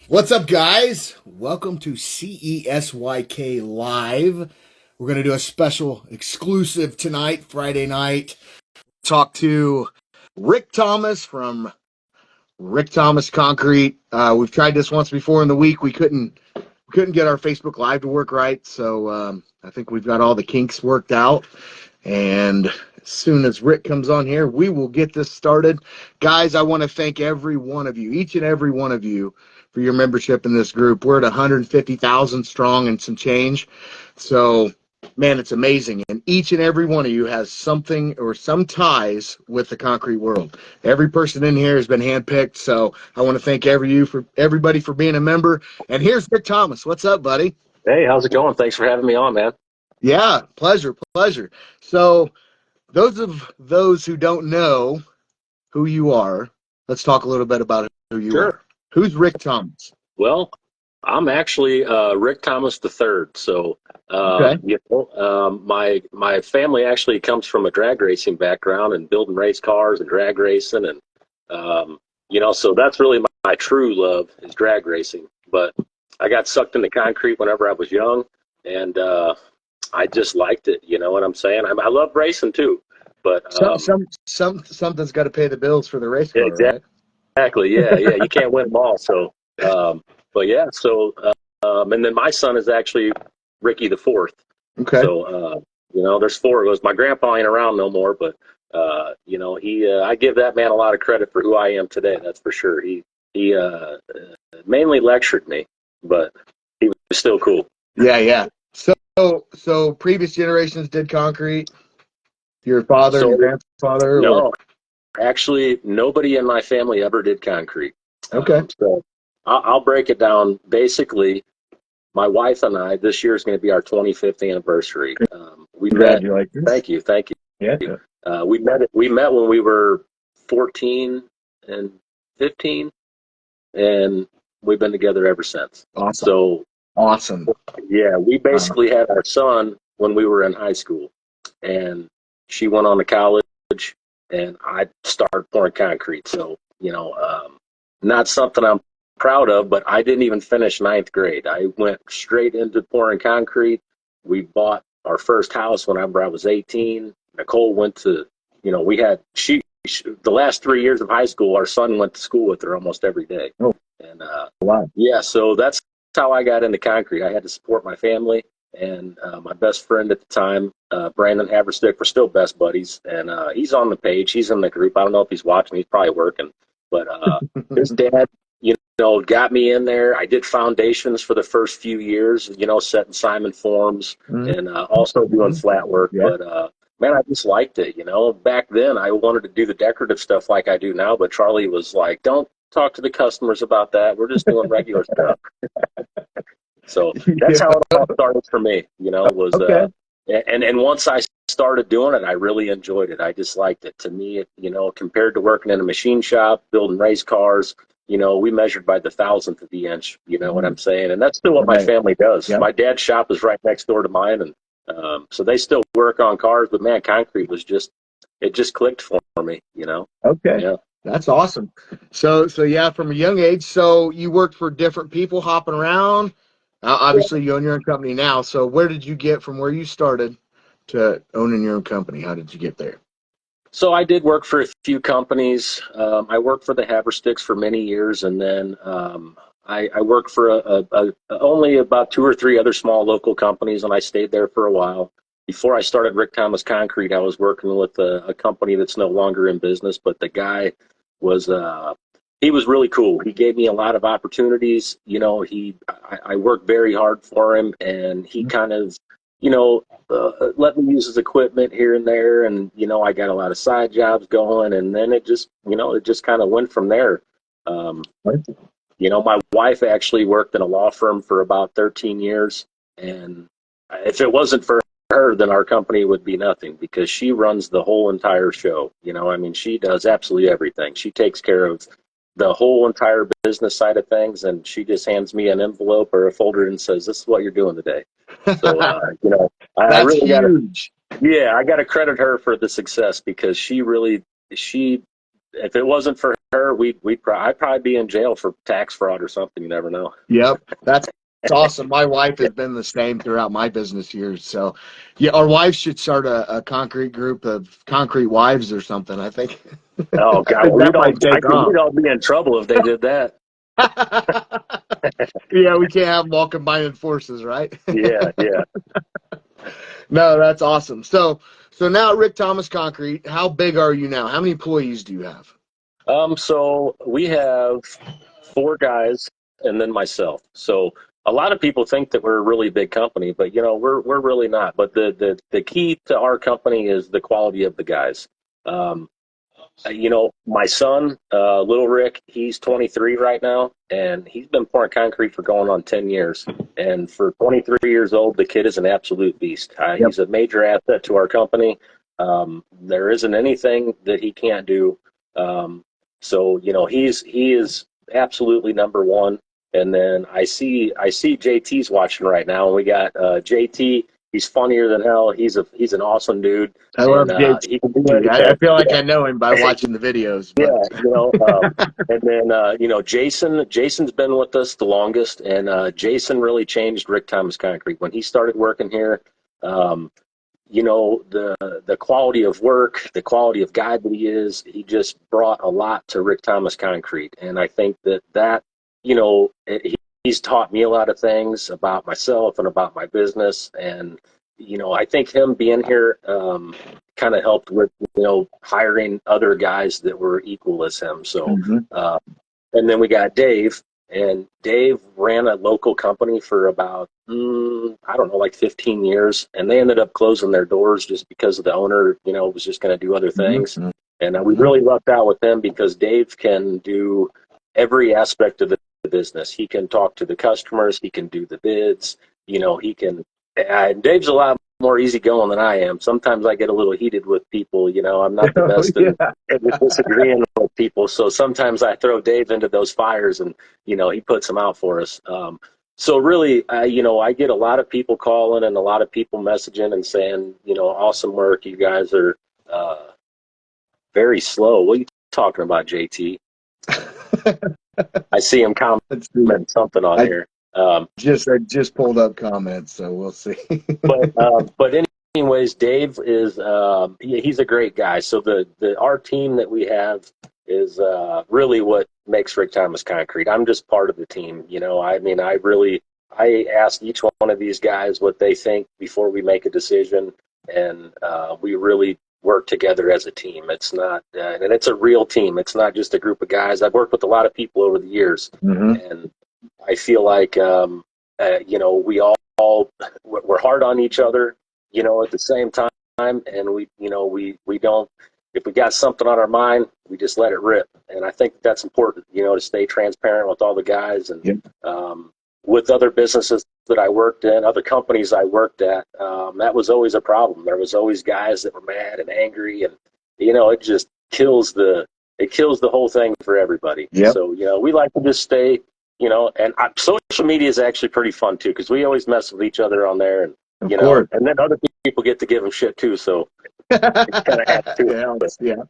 What's up, guys? Welcome to CESYK Live. We're going to do a special exclusive tonight, Friday night. Talk to Rick Thomas from Rick Thomas Concrete. We've tried this once before in the week. We couldn't get our Facebook Live to work right, so I think we've got all the kinks worked out. And as soon as Rick comes on here, we will get this started. Guys, I want to thank every one of you, each and every one of you, for your membership in this group. We're at 150,000 strong and some change. So, man, it's amazing. And each and every one of you has something or some ties with the concrete world. Every person in here has been handpicked. So I want to thank everybody for being a member. And here's Rick Thomas. What's up, buddy? Hey, how's it going? Thanks for having me on, man. Yeah, pleasure. So, those who don't know who you are, let's talk a little bit about who you Sure. are. Who's Rick Thomas? Well, I'm actually Rick Thomas III. So, Okay. my family actually comes from a drag racing background and building race cars and drag racing, and so that's really my true love is drag racing. But I got sucked into concrete whenever I was young, and I just liked it. You know what I'm saying? I love racing too, but Something's got to pay the bills for the race car, right? exactly. Yeah. You can't win them all. So, but yeah. So, and then my son is actually Ricky the fourth. Okay. So, there's four of us. My grandpa ain't around no more, but I give that man a lot of credit for who I am today. That's for sure. He mainly lectured me, but he was still cool. Yeah. So previous generations did concrete. Your father and So your grandfather, or no, actually, nobody in my family ever did concrete. okay. So I'll break it down. Basically, my wife and I, this year is going to be our 25th anniversary. We met. Congratulations. Thank you. Yeah. We met when we were 14 and 15, and we've been together ever since. Awesome. So Awesome. yeah, we basically had our son when we were in high school, and she went on to college, and I started pouring concrete. So not something I'm proud of, but I didn't even finish ninth grade. I went straight into pouring concrete. We bought our first house whenever I was 18. Nicole went to, we had the last 3 years of high school. Our son went to school with her almost every day, Oh, and wow. yeah, so that's how I got into concrete. I had to support my family, and my best friend at the time, Brandon Haverstick, we're still best buddies, and he's on the page. He's in the group. I don't know if he's watching. He's probably working, but his dad, got me in there. I did foundations for the first few years, setting Simon forms and also doing flat work. Yeah. But man, I just liked it. Back then I wanted to do the decorative stuff like I do now, but Charlie was like, "Don't talk to the customers about that. We're just doing regular stuff." So that's how it all started for me. Was Okay. and once I started doing it, I really enjoyed it. I just liked it. To me, compared to working in a machine shop building race cars, we measured by the thousandth of the inch. You know what I'm saying? And that's still what my Right. family does. Yep. My dad's shop is right next door to mine, and so they still work on cars. But man, concrete was just clicked for me. Okay. Yeah. That's awesome. So yeah, from a young age, so you worked for different people hopping around. Obviously, you own your own company now. So where did you get from where you started to owning your own company? How did you get there? So I did work for a few companies. I worked for the Haversticks for many years, and then I worked for only about two or three other small local companies, and I stayed there for a while. Before I started Rick Thomas Concrete, I was working with a company that's no longer in business, but the guy was he was really cool. He gave me a lot of opportunities. I worked very hard for him, and he kind of let me use his equipment here and there, and I got a lot of side jobs going, and then it just kind of went from there. Um, my wife actually worked in a law firm for about 13 years, and if it wasn't for her, then our company would be nothing because she runs the whole entire show. She does absolutely everything. She takes care of the whole entire business side of things, and she just hands me an envelope or a folder and says, "This is what you're doing today." So, I That's really got to, huge. yeah, I got to credit her for the success because she if it wasn't for her, I'd probably be in jail for tax fraud or something. You never know. Yep, that's awesome. My wife has been the same throughout my business years. So, yeah, our wives should start a concrete group of concrete wives or something. I think, Oh I God, think that might take off. we'd all be in trouble if they did that. Yeah, we can't have them all combining forces, right? Yeah, yeah. No, that's awesome. So now Rick Thomas Concrete, how big are you now? How many employees do you have? So we have four guys and then myself. So a lot of people think that we're a really big company, but we're really not. But the key to our company is the quality of the guys. Um, my son, little Rick, he's 23 right now, and he's been pouring concrete for going on 10 years. And for 23 years old, the kid is an absolute beast. Yep. He's a major asset to our company. There isn't anything that he can't do. So he is absolutely number one. And then I see JT's watching right now, and we got JT. He's funnier than hell. He's an awesome dude, I love and he can do JT. I anything. feel like I know him by watching the videos, Yeah, but and then Jason's been with us the longest, and Jason really changed Rick Thomas Concrete when he started working here. Um, the quality of work, the quality of guy that he just brought a lot to Rick Thomas Concrete, and I think that he's taught me a lot of things about myself and about my business, and I think him being here kind of helped with hiring other guys that were equal as him. So, Mhm. uh, and then we got Dave, and Dave ran a local company for about I don't know, like 15 years, and they ended up closing their doors just because the owner was just going to do other things. Mhm. And we Mhm. really lucked out with them because Dave can do every aspect of the business. He can talk to the customers, he can do the bids, he can. Dave's a lot more easygoing than I am. Sometimes I get a little heated with people. I'm not the Oh, best yeah. at disagreeing with people. So sometimes I throw Dave into those fires, and he puts them out for us. So really, I get a lot of people calling and a lot of people messaging and saying, awesome work. You guys are very slow. What are you talking about, JT? I see him comment Let's see. something on I here. Um, I just pulled up comments, so we'll see. but anyways, Dave is he's a great guy. So our team that we have is really what makes Rick Thomas Concrete. I'm just part of the team. I mean, I ask each one of these guys what they think before we make a decision, and we really work together as a team. It's not, and it's a real team. It's not just a group of guys. I've worked with a lot of people over the years, Hmm. and I feel like we all we're hard on each other, at the same time, and we don't. If we got something on our mind, we just let it rip, and I think that's important, to stay transparent with all the guys and Yep. with other businesses that I worked in, other companies I worked at. That was always a problem. There was always guys that were mad and angry, and it just kills the whole thing for everybody. Yep. So we like to just stay. And social media is actually pretty fun too because we always mess with each other on there, and Of course. and then other people get to give them shit too. So it kind of adds to Yeah. it. Yeah.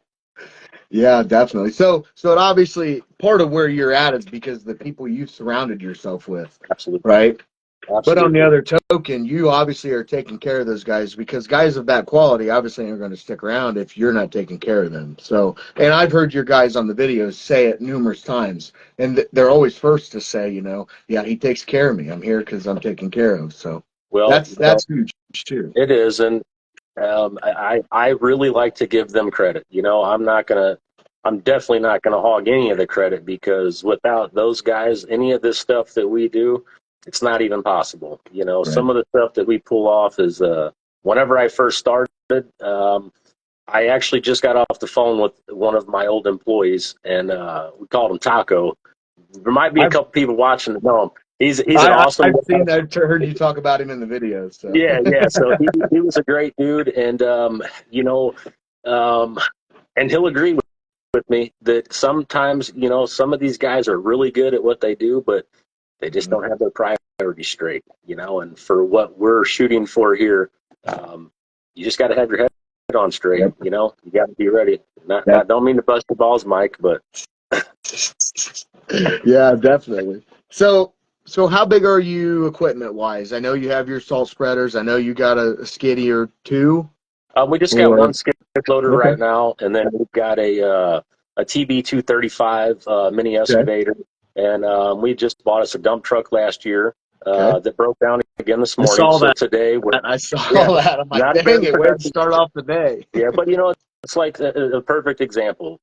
Yeah, definitely. So it obviously part of where you're at is because the people you've surrounded yourself with, Absolutely, right? But on the absolutely. other token, you obviously are taking care of those guys because guys of that quality obviously aren't going to stick around if you're not taking care of them. So, and I've heard your guys on the videos say it numerous times, and they're always first to say, yeah, he takes care of me. I'm here because I'm taken care of. So Well, that's huge too. it is, and I really like to give them credit. I'm definitely not gonna hog any of the credit because without those guys, any of this stuff that we do, it's not even possible. Right. Some of the stuff that we pull off is whenever I first started, I actually just got off the phone with one of my old employees, and we called him Taco. There might be a I've couple people watching that know him. He's an I, awesome I've guy. seen I've heard you talk about him in the videos. So Yeah, yeah. So he was a great dude, and you know, um, and he'll agree with me that sometimes some of these guys are really good at what they do, but they just Mhm. don't have their priorities straight. And for what we're shooting for here, you just got to have your head on straight. Yep. You know, you got to be ready. Yep. Not don't mean to bust your balls, Mike, but Yeah, definitely. So how big are you equipment wise? I know you have your salt spreaders. I know you got a skiddy or two. we just got Or one skid loader okay, right now, and then we've got a TB 235 mini okay, excavator, and we just bought us a dump truck last year okay. that broke down again this I morning. saw So that. today we're I saw yeah, that. I'm like, not a dang very it, way to productive. start off the day. Yeah, but you know, it's like a perfect example.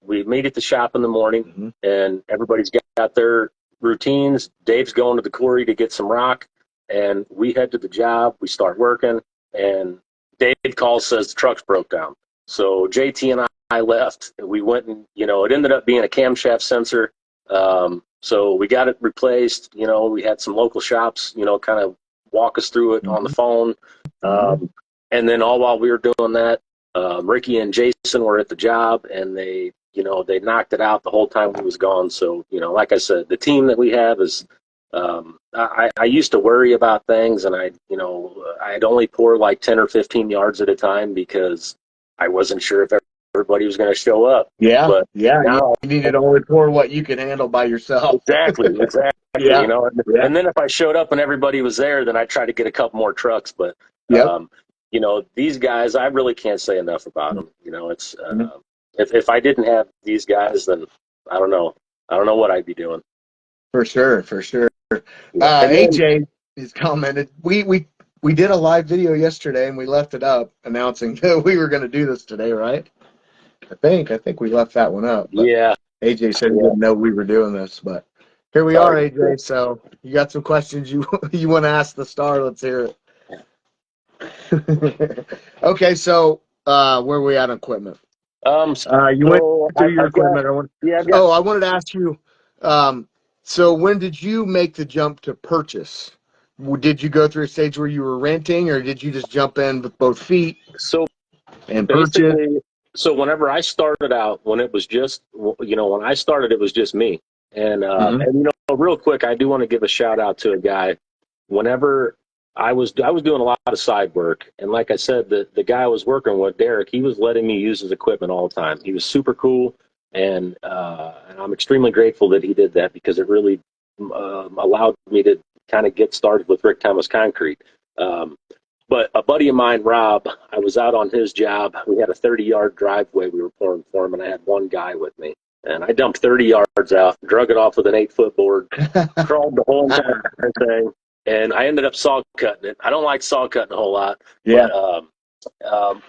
We meet at the shop in the morning, Mhm. and everybody's got their routines. Dave's going to the quarry to get some rock, and we head to the job. We start working, and Dave calls, says the truck's broke down. So JT and I left. We went and, you know, it ended up being a camshaft sensor. So we got it replaced. You know, we had some local shops, you know, kind of walk us through it on the Mhm. phone. Mhm. Um, and then all while we were doing that, Ricky and Jason were at the job, and they, you know, they knocked it out the whole time we was gone. So, you know, like I said, the team that we have is. I used to worry about things, and you know, I'd only pour like 10 or 15 yards at a time because I wasn't sure if everybody was going to show up. Yeah, But yeah. You now, needed to only pour what you can handle by yourself. exactly, Yeah, you know, yeah. and then if I showed up and everybody was there, then I try to get a couple more trucks. But, Yep. you know, these guys, I really can't say enough about them. You know, it's, Mhm. if I didn't have these guys, then I don't know. I don't know what I'd be doing. For sure, for sure. Yeah. And then, AJ has commented. We did a live video yesterday and we left it up announcing that we were going to do this today, right? I think we left that one up, but yeah, AJ said he yeah. didn't know we were doing this, but here we are, Sorry. AJ. So you got some questions you you want to ask the star? Let's hear it. Okay, so where are we at on equipment? You went So through your I've got, equipment. yeah, I've got. Oh, I wanted to ask you. So when did you make the jump to purchase? Did you go through a stage where you were renting, or did you just jump in with both feet So and purchase? basically, so whenever I started out, when it was just, you know, when I started, it was just me. Hmm. And you know, real quick, I do want to give a shout out to a guy. Whenever I was doing a lot of side work, and like I said, the guy I was working with, Derek, he was letting me use his equipment all the time. He was super cool, and I'm extremely grateful that he did that because it really allowed me to kind of get started with Rick Thomas Concrete. Um, but a buddy of mine, Rob, I was out on his job. We had a 30-yard driveway we were pouring for him, and I had one guy with me. And I dumped 30 yards out, drug it off with an 8-foot board, crawled the whole entire thing, and I ended up saw cutting it. I don't like saw cutting a whole lot, Yeah.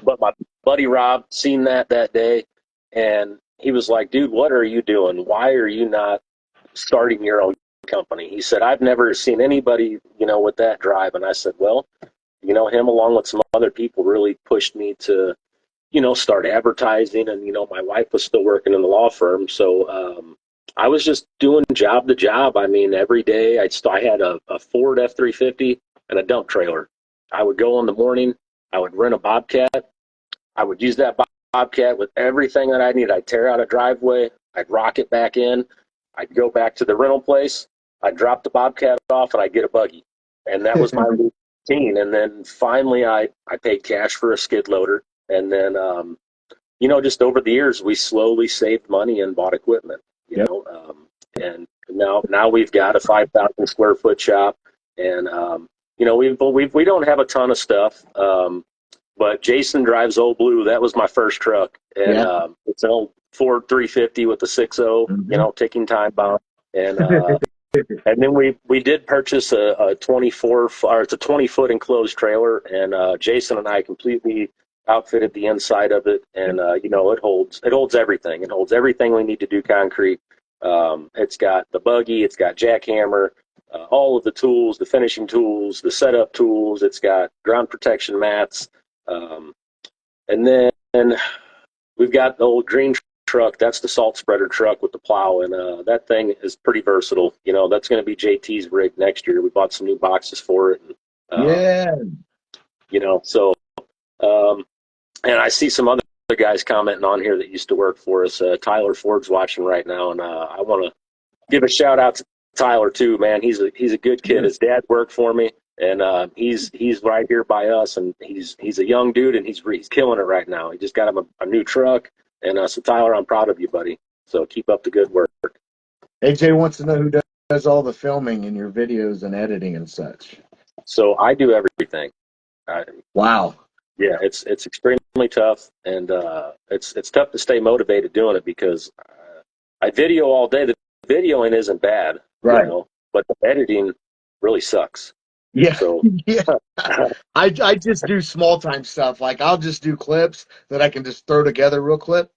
but my buddy Rob seen that day, and he was like, "Dude, what are you doing? Why are you not starting your own company?" He said, "I've never seen anybody, you know, with that drive." And I said, "Well, you know, him along with some other people really pushed me to, you know, start advertising. And, you know, my wife was still working in the law firm. So I was just doing job to job. I mean, every day I had a Ford F-350 and a dump trailer. I would go in the morning, I would rent a Bobcat. I would use that Bobcat with everything that I needed. I'd tear out a driveway, I'd rock it back in, I'd go back to the rental place, I'd drop the Bobcat off, and I'd get a buggy. And that was my routine. And then finally, I paid cash for a skid loader. And then, you know, just over the years, we slowly saved money and bought equipment, you Yep. know. And now we've got a 5,000 square foot shop. And, you know, we don't have a ton of stuff. But Jason drives Old Blue. That was my first truck, and Yeah. it's an old Ford 350 with a 6.0, you Hmm. know, ticking time bomb. And and then we did purchase a 24, or it's a 20-foot enclosed trailer, and Jason and I completely outfitted the inside of it, and you know, it holds everything. It holds everything we need to do concrete. It's got the buggy, it's got jackhammer, all of the tools, the finishing tools, the setup tools. It's got ground protection mats. Um, and then we've got the old green truck. That's the salt spreader truck with the plow, and that thing is pretty versatile. You know, that's going to be JT's rig next year. We bought some new boxes for it, and Yeah. you know, so um, and I see some other guys commenting on here that used to work for us. Tyler Ford's watching right now, and I want to give a shout out to Tyler too, man. He's a good kid. His dad worked for me. and he's right here by us, and he's a young dude, and he's killing it right now. He just got him a new truck, and so Tyler, I'm proud of you, buddy. So keep up the good work. AJ wants to know who does all the filming in your videos and editing and such. So I do everything. Wow. Yeah, it's extremely tough, and it's tough to stay motivated doing it because I video all day. The videoing isn't bad, Right. but the editing really sucks. Yeah. So Yeah. I just do small time stuff. Like I'll just do clips that I can just throw together real quick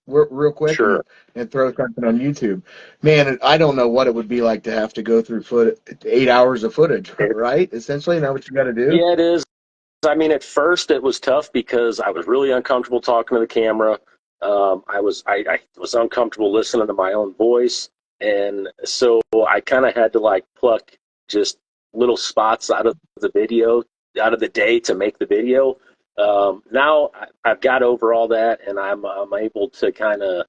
sure, and throw something on YouTube. Man, I don't know what it would be like to have to go through 8 hours of footage, right? Essentially, is that what you got to do? yeah, it is. I mean, at first it was tough because I was really uncomfortable talking to the camera. I was uncomfortable listening to my own voice, and so I kind of had to like pluck just little spots out of the video, out of the day to make the video. Now I've got over all that, and I'm able to kind of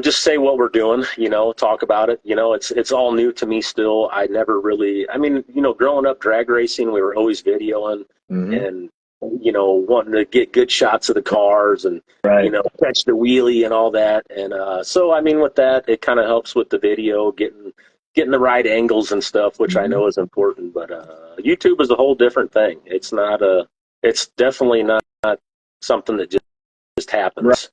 just say what we're doing, talk about it. It's all new to me still. I never really, I mean, growing up drag racing, we were always videoing Mm-hmm. and, wanting to get good shots of the cars and, Right. catch the wheelie and all that. And so, I mean, with that, it kind of helps with the video, getting the right angles and stuff, which I Mm-hmm. know is important. But YouTube is a whole different thing. It's definitely not something that just happens. Right.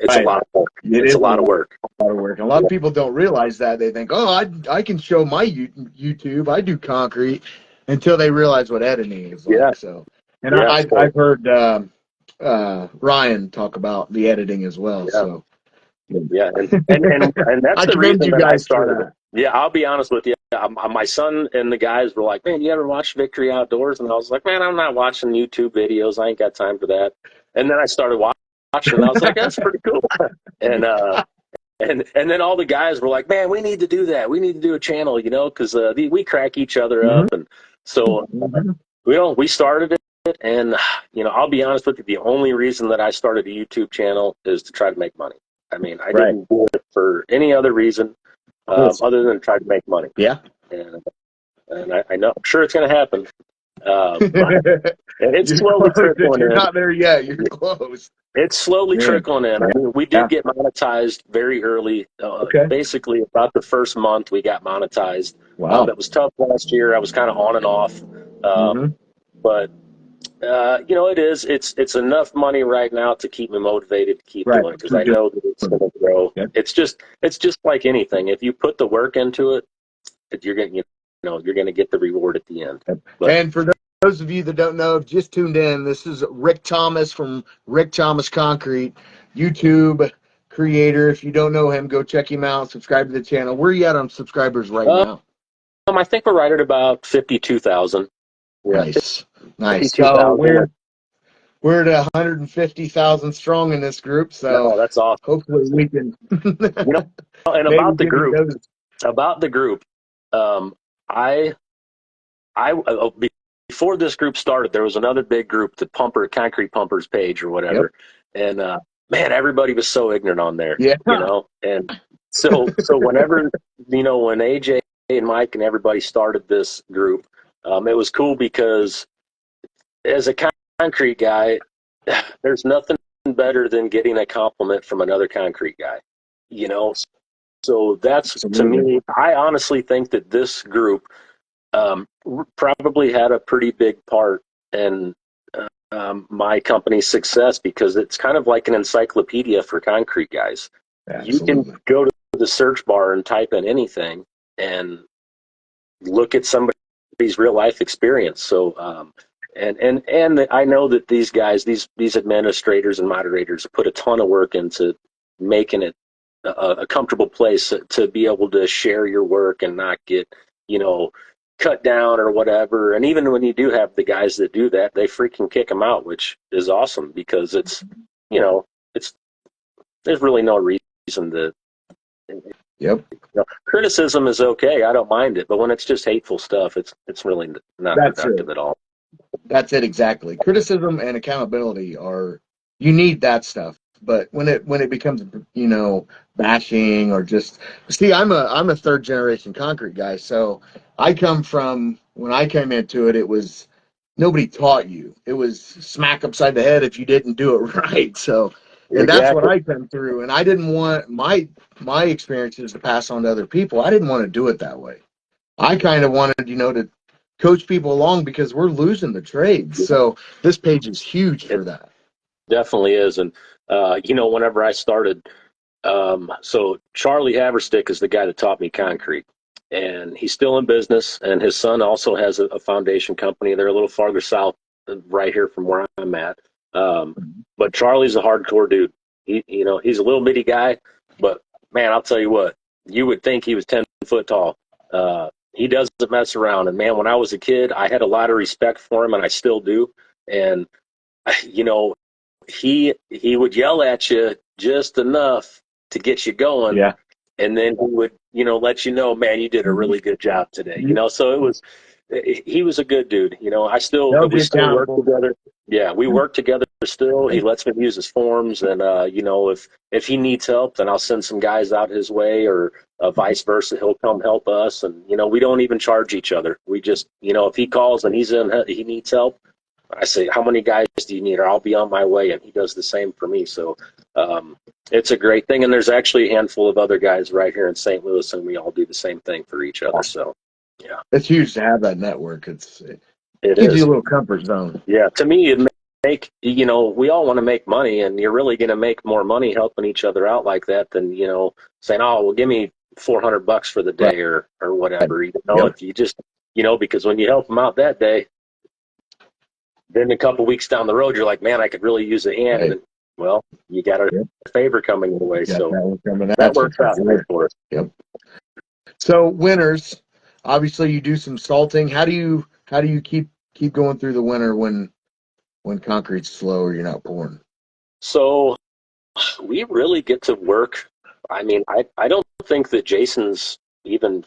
It's a lot of work. It It's is a lot of work. a lot of work. And a lot of people don't realize that. They think, oh, I can show my YouTube. I do concrete until they realize what editing is Yeah, like. So, and yeah, so I've heard Ryan talk about the editing as well. yeah, So, yeah, and that's I the commend reason you that I guys for started it. that. Yeah, I'll be honest with you. My son and the guys were like, "Man, you ever watch Victory Outdoors?" And I was like, "Man, I'm not watching YouTube videos. I ain't got time for that." And then I started watching, and I was like, "That's pretty cool." And and then all the guys were like, "Man, we need to do that. We need to do a channel, because we crack each other Mm-hmm. up." And so Mm-hmm. we started it, and I'll be honest with you. The only reason that I started a YouTube channel is to try to make money. I mean, I Right. didn't do it for any other reason Yes. other than try to make money. Yeah. And I know, I'm sure it's going to happen. And it's You're slowly close. If trickling you're in. not there yet, you're close. It's slowly Man. trickling in. I mean, we Yeah. did get monetized very early. Okay. Basically, about the first month, we got monetized. Wow. It was tough last year. I was kind of on and off, Mm-hmm. but it's enough money right now to keep me motivated to keep Right. doing it because I know that it's going to grow. Yeah. It's just like anything. If you put the work into it, you're going you're going to get the reward at the end. But And for those of you that don't know, have just tuned in, this is Rick Thomas from Rick Thomas Concrete, YouTube creator. If you don't know him, go check him out. Subscribe to the channel. Where are you at on subscribers right now? I think we're right at about 52,000. Yeah, Nice. 52,000. So we're at 150,000 strong in this group. So No, that's awesome. hopefully we can And maybe about the give you group, those. um, I before this group started, there was another big group, the concrete pumpers page or whatever, and man, everybody was so ignorant on there, Yeah. and so whenever when AJ and Mike and everybody started this group, it was cool because as a concrete guy, there's nothing better than getting a compliment from another concrete guy, so that's, to me, I honestly think that this group probably had a pretty big part in my company's success because it's kind of like an encyclopedia for concrete guys. Absolutely. You can go to the search bar and type in anything and look at somebody's real life experience. So, and I know that these guys, these administrators and moderators, put a ton of work into making it a comfortable place to be able to share your work and not get, cut down or whatever. And even when you do have the guys that do that, they freaking kick them out, which is awesome because it's there's really no reason to. Yep. Criticism is okay. I don't mind it, but when it's just hateful stuff, it's really not productive at all. That's it exactly. Criticism and accountability you need that stuff. But when it becomes bashing or just I'm a third generation concrete guy, so I come from when I came into it, it was nobody taught you. It was smack upside the head if you didn't do it right. So, and that's what Exactly. I come through. And I didn't want my experiences to pass on to other people. I didn't want to do it that way. I kind of wanted, to coach people along because we're losing the trades. So this page is huge It for that. definitely is. And, whenever I started, so Charlie Haverstick is the guy that taught me concrete, and he's still in business. And his son also has a foundation company. They're a little farther south, right here from where I'm at. Um, but Charlie's a hardcore dude. He's a little bitty guy, but man, I'll tell you what, you would think he was 10 foot tall. He doesn't mess around. And man, when I was a kid, I had a lot of respect for him, and I still do. And you know, he would yell at you just enough to get you going, Yeah. and then he would let you know, man, you did a really good job today. So he was a good dude. They'll We be still work accountable. together. Yeah, we work together still. He lets me use his forms, and if he needs help, then I'll send some guys out his way, or vice versa. He'll come help us, and we don't even charge each other. We just if he calls and he needs help, I say, how many guys do you need? Or I'll be on my way. And he does the same for me. So it's a great thing. And there's actually a handful of other guys right here in St. Louis, and we all do the same thing for each other. So, yeah. It's huge to have that network. It It gives you is. a little comfort zone. Yeah. To me, we all want to make money, and you're really going to make more money helping each other out like that than, saying, oh, well, give me $400 for the Right. day or whatever. Yep. If you just, because when you help them out that day, then a couple weeks down the road, you're like, man, I could really use a hand. Right. And, well, you got a Yep. favor coming your way. You got So that one coming that at you works for out sure. for us. Yep. So winters, obviously you do some salting. How do you keep going through the winter when concrete's slow or you're not pouring? So we really get to work. I mean, I don't think that Jason's even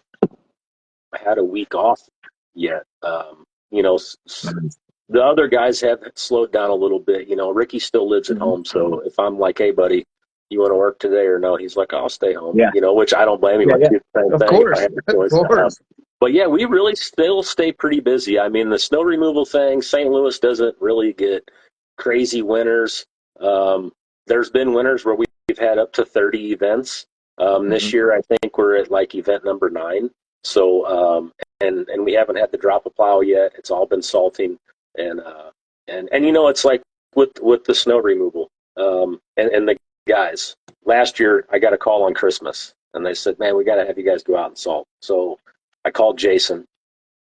had a week off yet. The other guys have slowed down a little bit. Ricky still lives at Mhm. home. So if I'm like, hey, buddy, you want to work today or no? He's like, I'll stay home, Yeah. which I don't blame him. Yeah. I Yeah. do the same Of thing if I course. have the Of choice. course. But yeah, we really still stay pretty busy. I mean, the snow removal thing, St. Louis doesn't really get crazy winters. Um, there's been winters where we've had up to 30 events. This Mhm. year, I think we're at like event number 9. So, and we haven't had to drop a plow yet. It's all been salting, and it's like with the snow removal, and the guys. Last year, I got a call on Christmas, and they said, "Man, we got to have you guys go out and salt." So I called Jason.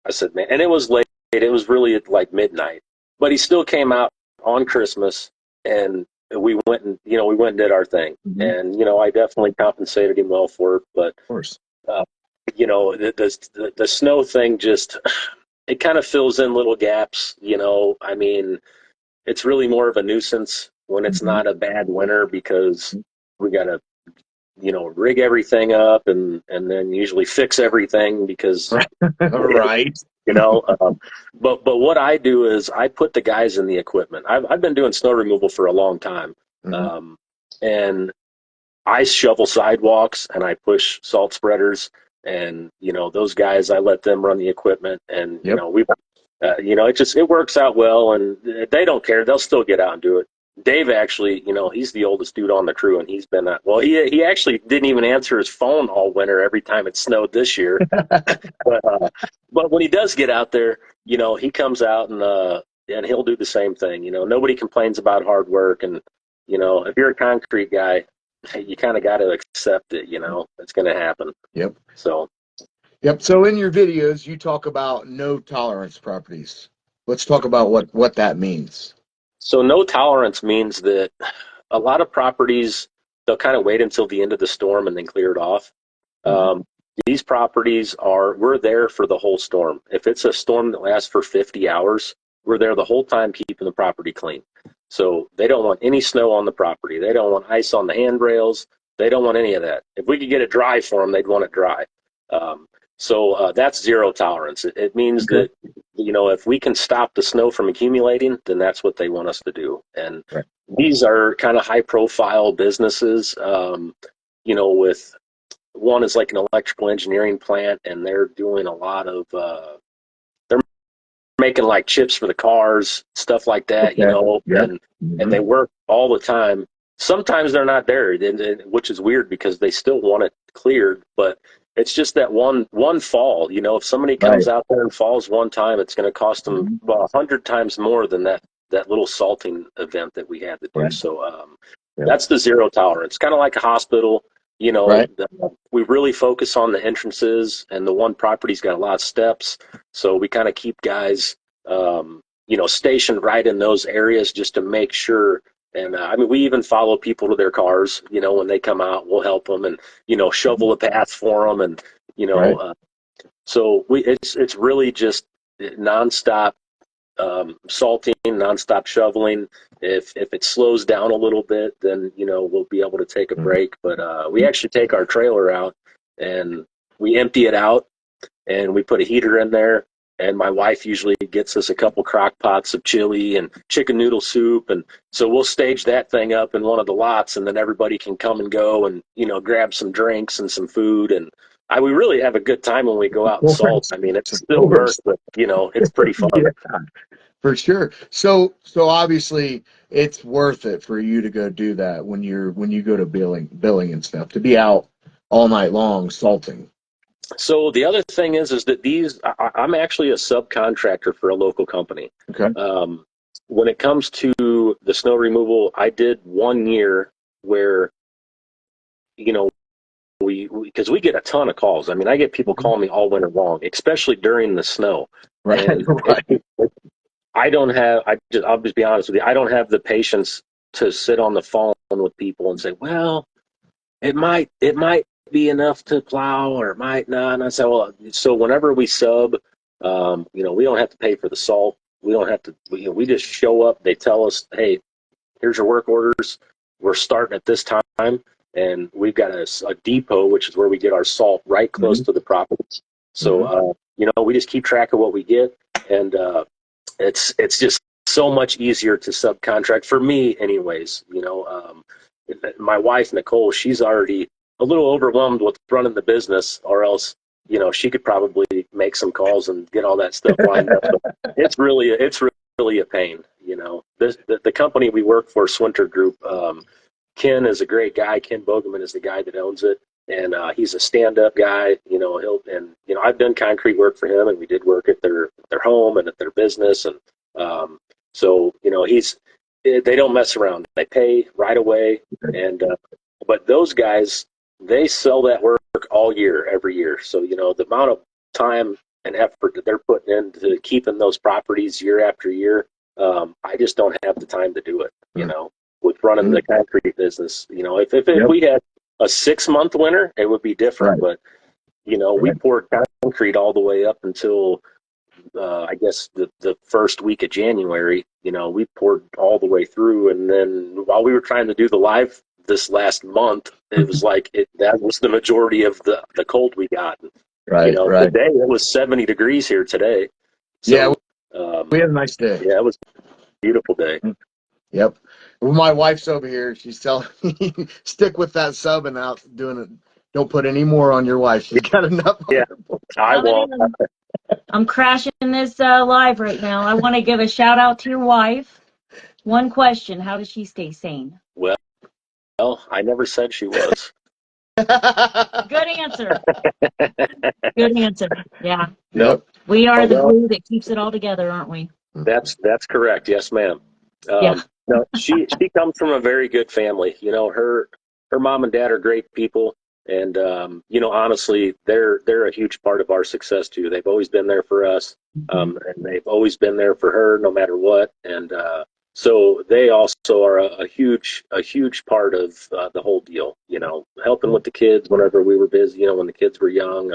I said, "Man," and it was late. It was really at like midnight, but he still came out on Christmas, and we went and did our thing, Mhm. and I definitely compensated him well for it, but Of course. uh, the snow thing just it kind of fills in little gaps. I mean, it's really more of a nuisance when it's Mhm. not a bad winter because we got to rig everything up and then usually fix everything because Right. you know. But what I do is I put the guys in the equipment. I've been doing snow removal for a long time, Mhm. um, and I shovel sidewalks and I push salt spreaders, and those guys, I let them run the equipment, and Yep. it works out well, and they don't care. They'll still get out and do it. Dave actually, he's the oldest dude on the crew, and he's been well. He actually didn't even answer his phone all winter every time it snowed this year. But when he does get out there, he comes out and he'll do the same thing. Nobody complains about hard work, and if you're a concrete guy, you kind of got to accept it. It's going to happen. Yep. So, Yep. So in your videos, you talk about no tolerance properties. Let's talk about what that means. so no tolerance means that a lot of properties they'll kind of wait until the end of the storm and then clear it off. Mhm. Um, these properties we're there for the whole storm. If it's a storm that lasts for 50 hours, we're there the whole time keeping the property clean. So they don't want any snow on the property. They don't want ice on the handrails. They don't want any of that. If we could get it dry for them, they'd want it dry. Um, so that's zero tolerance. It means Okay. that, if we can stop the snow from accumulating, then that's what they want us to do. And Right. these are kind of high profile businesses, with one is like an electrical engineering plant, and they're doing a lot of they're making like chips for the cars, stuff like that, Okay. Yeah. and they work all the time. Sometimes they're not there, which is weird because they still want it cleared, but it's just that one fall. If somebody comes Right. out there and falls one time, it's going to cost them well 100 times more than that little salting event that we had to do. Right. So Yeah. that's the zero tolerance, kind of like a hospital. Right. We really focus on the entrances, and the one property's got a lot of steps, so we kind of keep guys, stationed right in those areas just to make sure. And I mean, we even follow people to their cars. When they come out, we'll help them and shovel a path for them, and Right. so it's really just nonstop salting, nonstop shoveling. If it slows down a little bit, then we'll be able to take a break. But we actually take our trailer out and we empty it out and we put a heater in there. And my wife usually gets us a couple crock pots of chili and chicken noodle soup, and so we'll stage that thing up in one of the lots, and then everybody can come and go and grab some drinks and some food. And we really have a good time when we go out and Of salt. course. I mean, it's Of still work, course. but it's pretty fun. Yeah, for sure. So obviously it's worth it for you to go do that when you go to billing and stuff, to be out all night long salting. So the other thing is that I'm actually a subcontractor for a local company. Okay. Um, when it comes to the snow removal, I did 1 year where, because we get a ton of calls. I mean, I get people calling me all winter long, especially during the snow. Right. And Right. I'll just be honest with you, I don't have the patience to sit on the phone with people and say, well, it might be enough to plow or it might not. And I say, well, so whenever we sub, we don't have to pay for the salt. We don't have to, we just show up. They tell us, hey, here's your work orders. We're starting at this time. And we've got a depot, which is where we get our salt right close to the properties. So, we just keep track of what we get. And it's just so much easier to subcontract for me anyways. My wife Nicole, she's already a little overwhelmed with running the business, or else she could probably make some calls and get all that stuff lined up. But it's really a pain. The company we work for, Swinter Group, Ken is a great guy. Ken Bogeman is the guy that owns it, and he's a stand-up guy. I've done concrete work for him, and we did work at their home and at their business, and so they don't mess around. They pay right away, and but those guys, they sell that work all year, every year. So the amount of time and effort that they're putting into keeping those properties year after year, I just don't have the time to do it. With running the concrete business, if we had a 6-month winter, it would be different. Right. But we poured concrete all the way up until I guess the first week of January. We poured all the way through, and then while we were trying to do the live this last month, it was like that was the majority of the cold we got. Right. Right. Today it was 70 degrees here today. Yeah, So we had a nice day. yeah, it was a beautiful day. Yep. Well, my wife's over here. She's telling me stick with that sub and out doing it. Don't put any more on your wife. She's got enough. Yeah, I won't. I'm crashing this live right now. I want to give a shout out to your wife. One question: how does she stay sane? Well, I never said she was. Good answer. Good answer. Yeah. No, We are the well, glue that keeps it all together, aren't we? that's correct. Yes, ma'am. Yeah. No, she comes from a very good family. Her mom and dad are great people, and honestly, they're a huge part of our success too. They've always been there for us, and they've always been there for her, no matter what. And so they also are a huge part of the whole deal. Helping with the kids whenever we were busy. When the kids were young.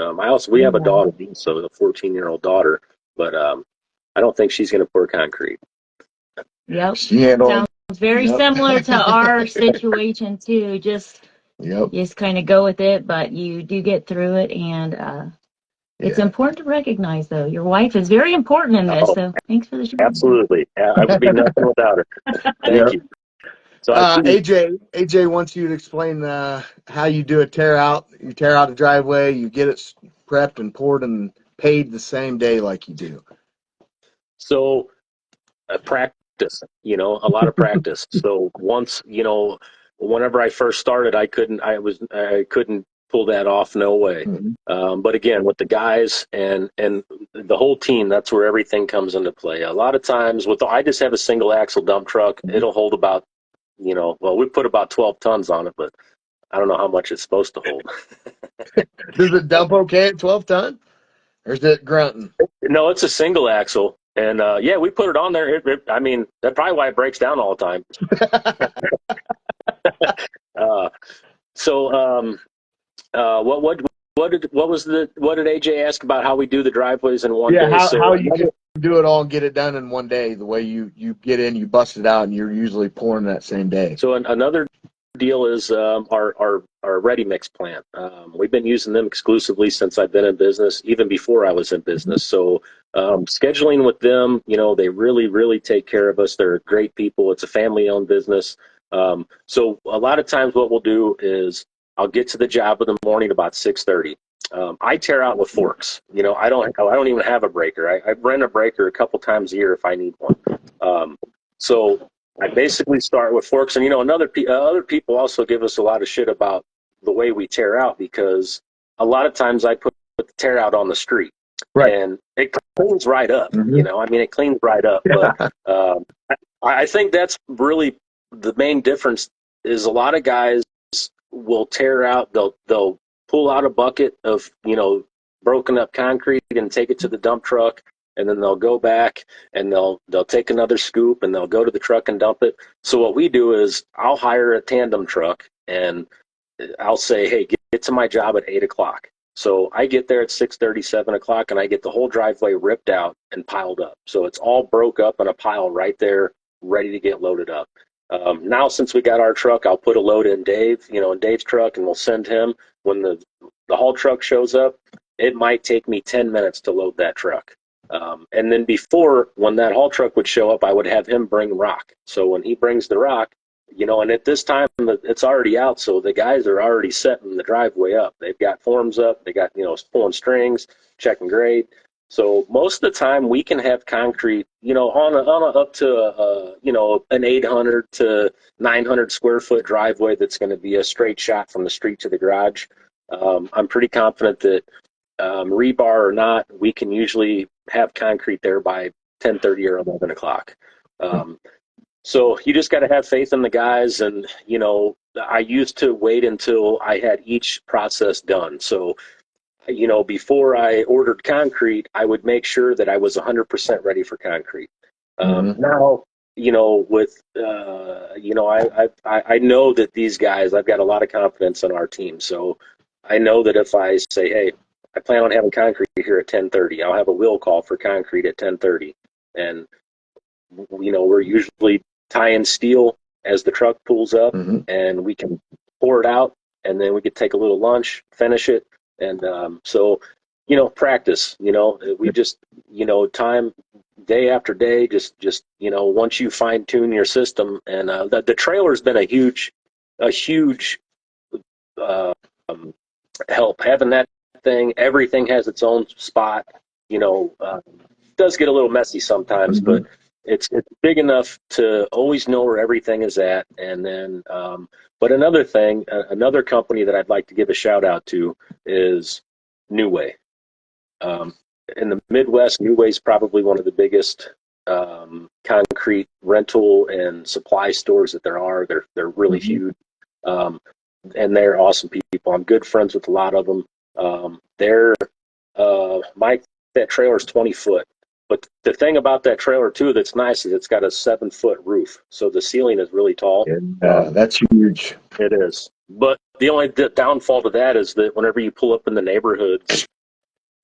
We have a daughter, so a 14-year-old daughter, but I don't think she's going to pour concrete. Yep. Sounds Sounds very similar to our situation too. Just kind of go with it, but you do get through it, and it's important to recognize, though, your wife is very important in this. So thanks for the show. Absolutely, I would be nothing without her. Thank you. So AJ wants you to explain how you do a tear out. You tear out the driveway, you get it prepped and poured and paid the same day like you do. So practice, a lot of practice. So once, whenever I first started, I couldn't pull that off. No way. But again, with the guys and the whole team, that's where everything comes into play. A lot of times I just have a single axle dump truck. It'll hold about, well, we put about 12 tons on it, but I don't know how much it's supposed to hold. Does it dump okay at 12 ton? Or is it grunting? No, it's a single axle. And yeah, we put it on there. I mean, that's probably why it breaks down all the time. What did AJ ask about how we do the driveways in one day? How you can do it all and get it done in one day, the way you get in, you bust it out, and you're usually pouring that same day. So another deal is our ready mix plant. We've been using them exclusively since I've been in business, even before I was in business. So scheduling with them, they really, really take care of us. They're great people. It's a family-owned business. So a lot of times what we'll do is I'll get to the job in the morning about 6:30. I tear out with forks. I don't even have a breaker. I rent a breaker a couple times a year if I need one. So I basically start with forks, and other people also give us a lot of shit about the way we tear out, because a lot of times I put the tear out on the street, right, and it cleans right up. It cleans right up. Yeah. But I think that's really the main difference. Is a lot of guys will tear out. They'll pull out a bucket of broken up concrete and take it to the dump truck, and then they'll go back and they'll take another scoop and they'll go to the truck and dump it. So what we do is I'll hire a tandem truck and I'll say, hey, get to my job at 8:00. So I get there at 6:30, 7:00, and I get the whole driveway ripped out and piled up. So it's all broke up in a pile right there, ready to get loaded up. Now, since we got our truck, I'll put a load in in Dave's truck, and we'll send him. When the haul truck shows up, it might take me 10 minutes to load that truck. And then when that haul truck would show up, I would have him bring rock. So when he brings the rock, and at this time it's already out, so the guys are already setting the driveway up. They've got forms up, they got pulling strings, checking grade. So most of the time we can have concrete, on up to an 800 to 900 square foot driveway that's going to be a straight shot from the street to the garage. I'm pretty confident that rebar or not, we can usually have concrete there by 10:30 or 11:00. So you just got to have faith in the guys. And, I used to wait until I had each process done. So, before I ordered concrete, I would make sure that I was 100% ready for concrete. Now, with, I know that these guys, I've got a lot of confidence in our team. So I know that if I say, hey, I plan on having concrete here at 10:30, I'll have a will call for concrete at 10:30. And, we're usually tying steel as the truck pulls up, and we can pour it out, and then we could take a little lunch, finish it. And so, practice, we just, time day after day, just once you fine tune your system. And the trailer's been a huge help, having that thing. Everything has its own spot. It does get a little messy sometimes, but it's big enough to always know where everything is at. And then, but another thing, another company that I'd like to give a shout out to is New Way. In the Midwest, New Way is probably one of the biggest concrete rental and supply stores that there are. They're really huge, and they're awesome people. I'm good friends with a lot of them. That trailer is 20 foot. But the thing about that trailer, too, that's nice is it's got a 7-foot roof. So the ceiling is really tall. That's huge. It is. But the only downfall to that is that whenever you pull up in the neighborhoods,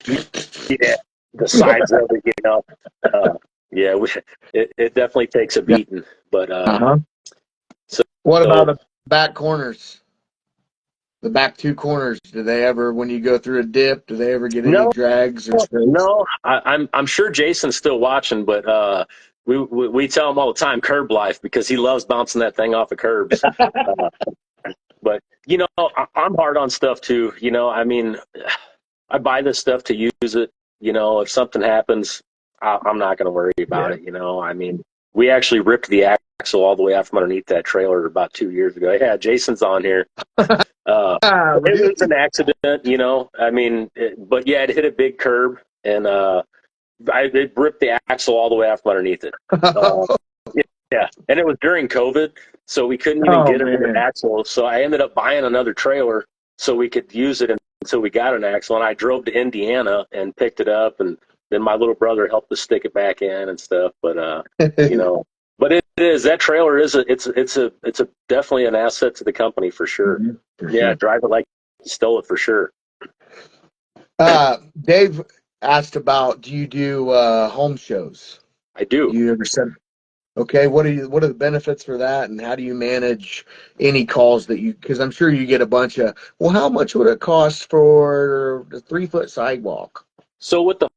the sides of it, it definitely takes a beating. But so what about the back corners? The back two corners, do they ever, when you go through a dip, do they ever get any drags or scrapes? No, I'm sure Jason's still watching, but we tell him all the time, curb life, because he loves bouncing that thing off of curbs. But I'm hard on stuff too. I buy this stuff to use it. If something happens, I'm not going to worry about it. I mean, we actually ripped the axle all the way out from underneath that trailer about 2 years ago. Yeah, Jason's on here. It was an accident, I mean, but yeah, it hit a big curb, and it ripped the axle all the way out from underneath it. Yeah, and it was during COVID, so we couldn't even get an axle. So I ended up buying another trailer so we could use it until we got an axle. And I drove to Indiana and picked it up, and then my little brother helped us stick it back in and stuff. But but it is, that trailer is it's a definitely an asset to the company for sure. Mhm, for Yeah, sure. drive it like you stole it for sure. Dave asked about, do you do home shows? I do. You ever said, okay, what are the benefits for that, and how do you manage any calls that because I'm sure you get a bunch of, well, how much would it cost for the 3-foot sidewalk? So with the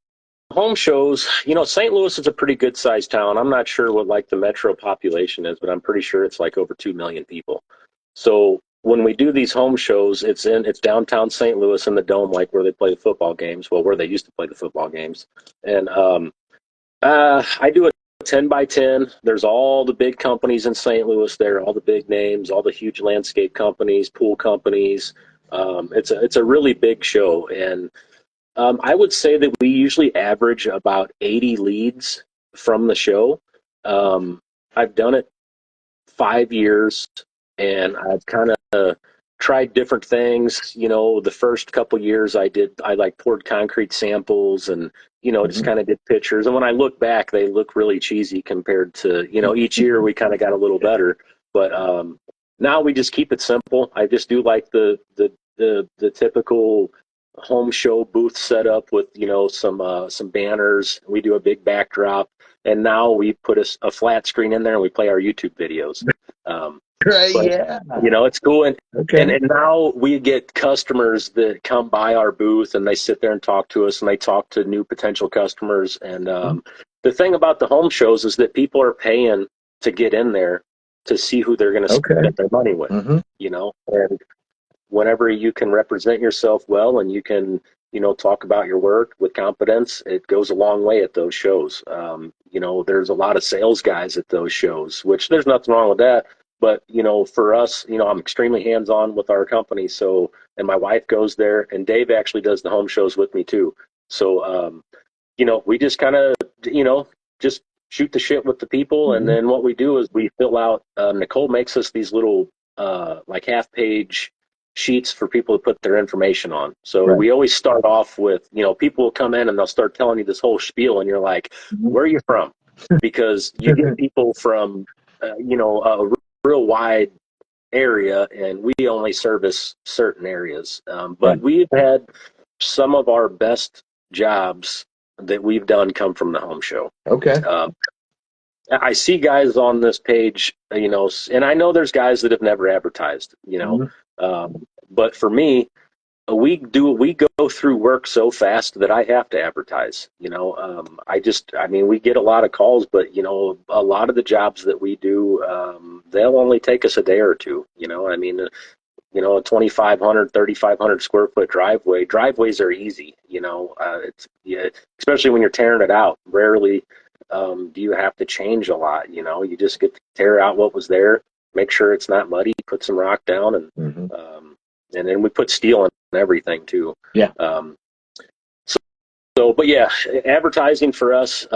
home shows, St. Louis is a pretty good sized town. I'm not sure what like the metro population is, but I'm pretty sure it's like over 2 million people. So when we do these home shows, it's downtown St. Louis in the Dome, like where they play the football games. Well, where they used to play the football games. And I do a 10 by 10. There's all the big companies in St. Louis there, all the big names, all the huge landscape companies, pool companies. It's a really big show, and I would say that we usually average about 80 leads from the show. I've done it 5 years, and I've kind of tried different things. The first couple years I like poured concrete samples and, just kind of did pictures. And when I look back, they look really cheesy compared to, each year we kind of got a little better. But now we just keep it simple. I just do like the typical home show booth setup with, some banners. We do a big backdrop, and now we put a flat screen in there and we play our YouTube videos. Right, But yeah. it's cool, and, Okay. and now we get customers that come by our booth and they sit there and talk to us, and they talk to new potential customers. And the thing about the home shows is that people are paying to get in there to see who they're going to spend their money with. And whenever you can represent yourself well and you can, talk about your work with confidence, it goes a long way at those shows. There's a lot of sales guys at those shows, which there's nothing wrong with that. But, for us, I'm extremely hands-on with our company. So, and my wife goes there, and Dave actually does the home shows with me too. So, we just kind of, just shoot the shit with the people. And then what we do is we fill out, Nicole makes us these little, like half-page sheets for people to put their information on. So we always start off with, people will come in and they'll start telling you this whole spiel, and you're like, where are you from? Because you get people from, a real wide area, and we only service certain areas. But we've had some of our best jobs that we've done come from the home show. Okay. I see guys on this page, and I know there's guys that have never advertised, but for me, we go through work so fast that I have to advertise. We get a lot of calls, but a lot of the jobs that we do, they'll only take us a day or two. A 2,500, 3,500 square foot driveway. Driveways are easy. Especially when you're tearing it out. Rarely do you have to change a lot. You just get to tear out what was there, make sure it's not muddy, put some rock down, and then we put steel in everything too. Yeah. But yeah, advertising for us,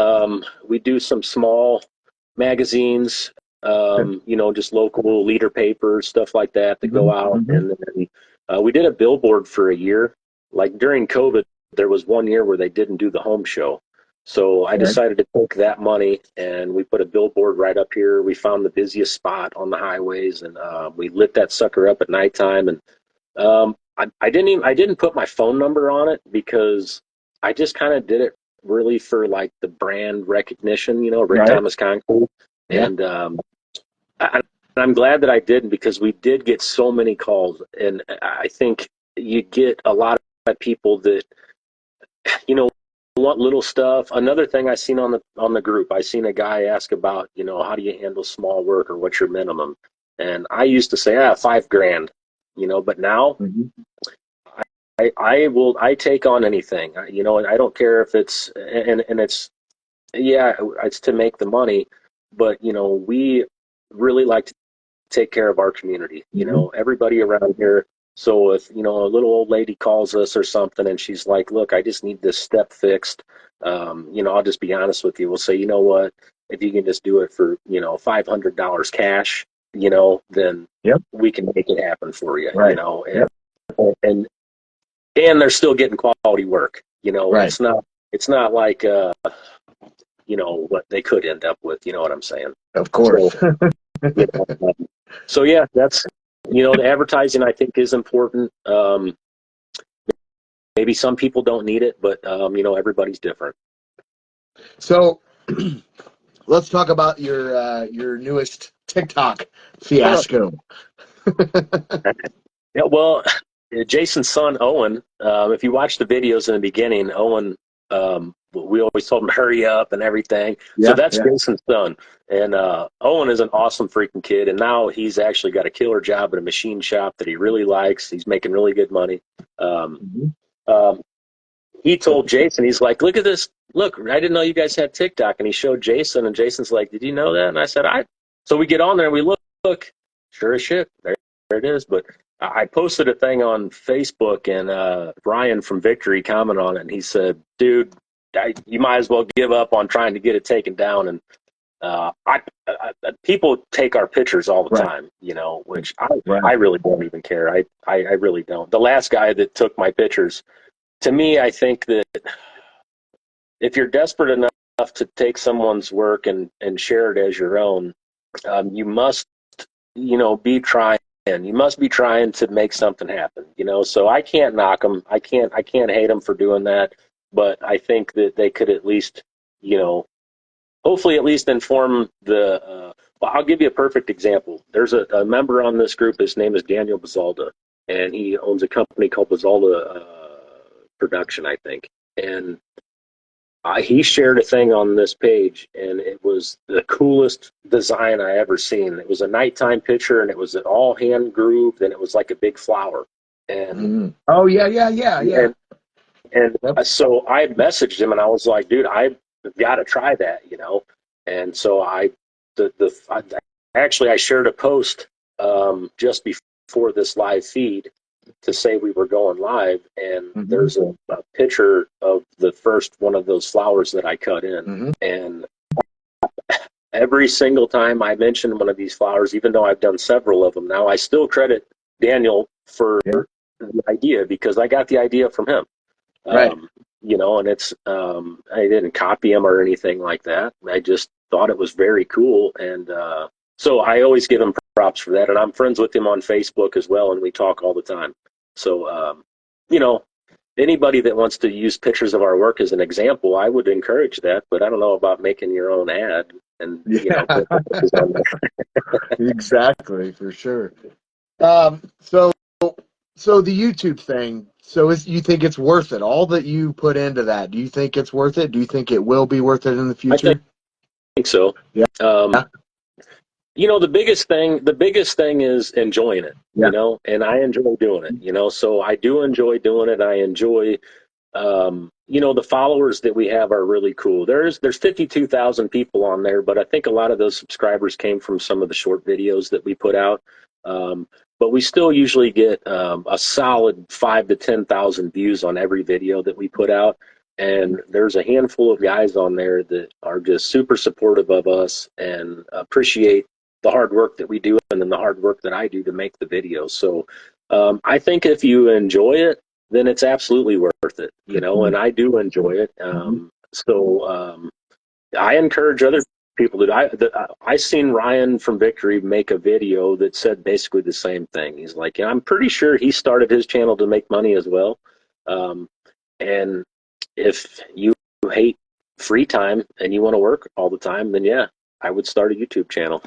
we do some small magazines, just local leader papers, stuff like that go out. And then we did a billboard for a year. Like during COVID, there was 1 year where they didn't do the home show. So I decided to take that money and we put a billboard right up here. We found the busiest spot on the highways, and we lit that sucker up at nighttime. And I didn't put my phone number on it because I just kind of did it really for like the brand recognition, Rick Thomas Concrete. And I'm glad that I didn't, because we did get so many calls, and I think you get a lot of people that, want little stuff. Another thing I seen on the group, I seen a guy ask about, how do you handle small work, or what's your minimum? And I used to say, $5,000, but now I take on anything, and I don't care if it's, and it's yeah, it's to make the money, but we really like to take care of our community. Everybody around here. So if a little old lady calls us or something, and she's like, "Look, I just need this step fixed," I'll just be honest with you. We'll say, you know what, if you can just do it for $500 cash, then Yep. we can make it happen for you. Right. And and they're still getting quality work. Right. It's not like what they could end up with. You know what I'm saying? Of course. So, you know, so yeah, that's the advertising I think is important. Maybe some people don't need it, but everybody's different. So let's talk about your newest TikTok fiasco. Yeah, well, Jason's son Owen. If you watch the videos in the beginning, Owen, we always told him to hurry up and everything. So that's Jason's son, and Owen is an awesome freaking kid. And now he's actually got a killer job at a machine shop that he really likes. He's making really good money. Um, he told Jason, he's like, "Look at this! Look, I didn't know you guys had TikTok." And he showed Jason, and Jason's like, "Did you know that?" And I said, "I." So we get on there and we look, sure as shit, there it is. But I posted a thing on Facebook, and Brian from Victory commented on it, and he said, "Dude, you might as well give up on trying to get it taken down." And people take our pictures all the time, which I really don't even care. I really don't. The last guy that took my pictures, to me, I think that if you're desperate enough to take someone's work and share it as your own, you must, be trying. You must be trying to make something happen. So I can't knock them. I can't hate them for doing that. But I think that they could at least, hopefully at least inform the. Well, I'll give you a perfect example. There's a member on this group. His name is Daniel Bazalda, and he owns a company called Bazalda Production, I think. And he shared a thing on this page, and it was the coolest design I ever seen. It was a nighttime picture, and it was all hand grooved, and it was like a big flower. And oh yeah. And so I messaged him, and I was like, "Dude, I've got to try that," And so actually I shared a post just before this live feed to say we were going live, and there's a picture of the first one of those flowers that I cut in. And every single time I mention one of these flowers, even though I've done several of them now, I still credit Daniel for the idea, because I got the idea from him. And it's I didn't copy him or anything like that. I just thought it was very cool, and so I always give him props for that. And I'm friends with him on Facebook as well, and we talk all the time. So anybody that wants to use pictures of our work as an example, I would encourage that. But I don't know about making your own ad and Exactly, for sure. So the YouTube thing. So you think it's worth it? All that you put into that, do you think it's worth it? Do you think it will be worth it in the future? I think so. Yeah. The biggest thing is enjoying it, and I enjoy doing it, so I do enjoy doing it. I enjoy, the followers that we have are really cool. There's 52,000 people on there, but I think a lot of those subscribers came from some of the short videos that we put out. But we still usually get a solid 5 to 10,000 views on every video that we put out. And there's a handful of guys on there that are just super supportive of us and appreciate the hard work that we do, and then the hard work that I do to make the videos. So I think if you enjoy it, then it's absolutely worth it, and I do enjoy it. So I encourage other people I seen Ryan from Victory make a video that said basically the same thing. He's like, I'm pretty sure he started his channel to make money as well. And if you hate free time and you want to work all the time, then yeah, I would start a YouTube channel.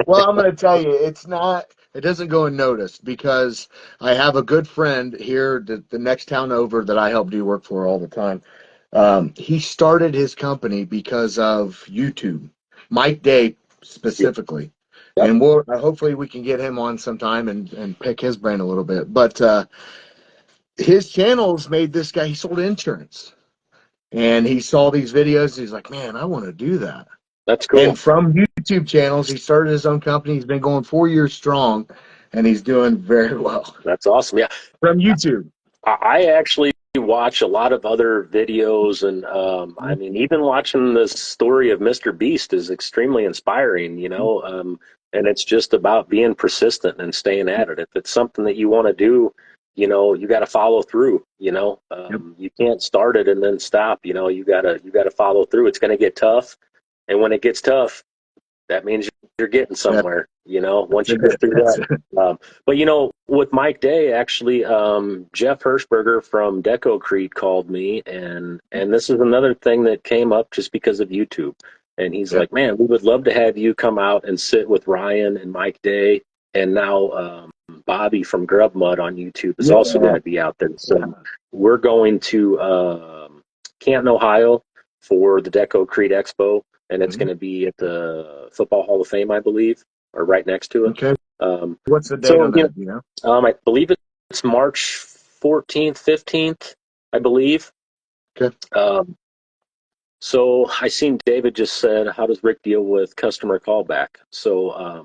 Well, I'm going to tell you, it doesn't go unnoticed, because I have a good friend here, the next town over, that I help do work for all the time. He started his company because of YouTube, Mike Day specifically. Yep. And hopefully we can get him on sometime and pick his brain a little bit. But his channels made this guy, he sold insurance. and he saw these videos. He's like, man, I want to do that. That's cool. And from YouTube channels, he started his own company. He's been going 4 years strong, and he's doing very well. That's awesome. Yeah. From YouTube. I actually watch a lot of other videos, and I mean, even watching the story of Mr. Beast is extremely inspiring, you know, and it's just about being persistent and staying at it. If it's something that you want to do, you know, you got to follow through, you know, you can't start it and then stop, you know, you gotta follow through. It's going to get tough. And when it gets tough, that means you're getting somewhere, you know, once you get through that. But, you know, with Mike Day, actually, Jeff Hirschberger from Decocrete called me, and this is another thing that came up just because of YouTube. And he's like, man, we would love to have you come out and sit with Ryan and Mike Day, and now Bobby from Grub Mud on YouTube is also going to be out there. So we're going to Canton, Ohio for the Decocrete Expo. And it's going to be at the Football Hall of Fame, I believe, or right next to it. Okay. What's the date on that? You know? I believe it's March 14th, 15th, I believe. Okay. So I seen David just said, how does Rick deal with customer callback? So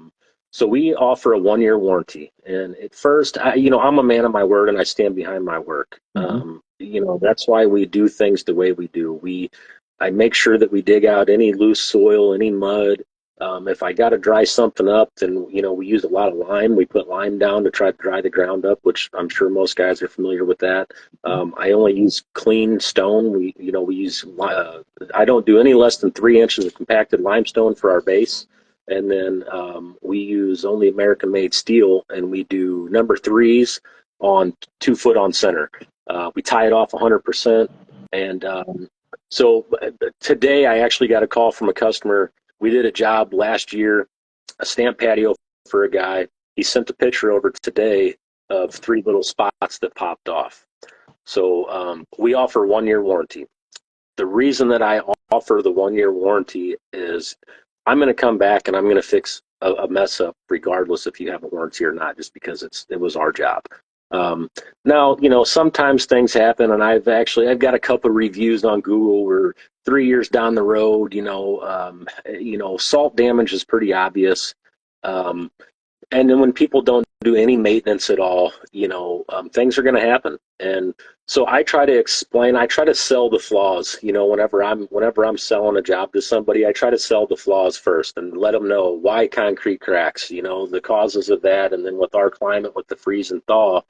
we offer a 1-year warranty. And at first, you know, I'm a man of my word, and I stand behind my work. You know, that's why we do things the way we do. I make sure that we dig out any loose soil, any mud. If I got to dry something up, then, you know, we use a lot of lime. We put lime down to try to dry the ground up, which I'm sure most guys are familiar with that. I only use clean stone. We use, I don't do any less than 3 inches of compacted limestone for our base. And then we use only American-made steel, and we do number 3s on 2 foot on center. We tie it off 100%. And so today I actually got a call from a customer. We did a job last year, a stamp patio for a guy. He sent a picture over today of 3 little spots that popped off. So we offer 1-year warranty. The reason that I offer the 1-year warranty is I'm going to come back and I'm going to fix a mess up regardless if you have a warranty or not, just because it was our job. Now, you know, sometimes things happen, and I've got a couple of reviews on Google where 3 years down the road, you know, salt damage is pretty obvious. And then when people don't do any maintenance at all, you know, things are going to happen. And so I try to sell the flaws, you know, whenever I'm selling a job to somebody, I try to sell the flaws first and let them know why concrete cracks, you know, the causes of that. And then with our climate, with the freeze and thaw,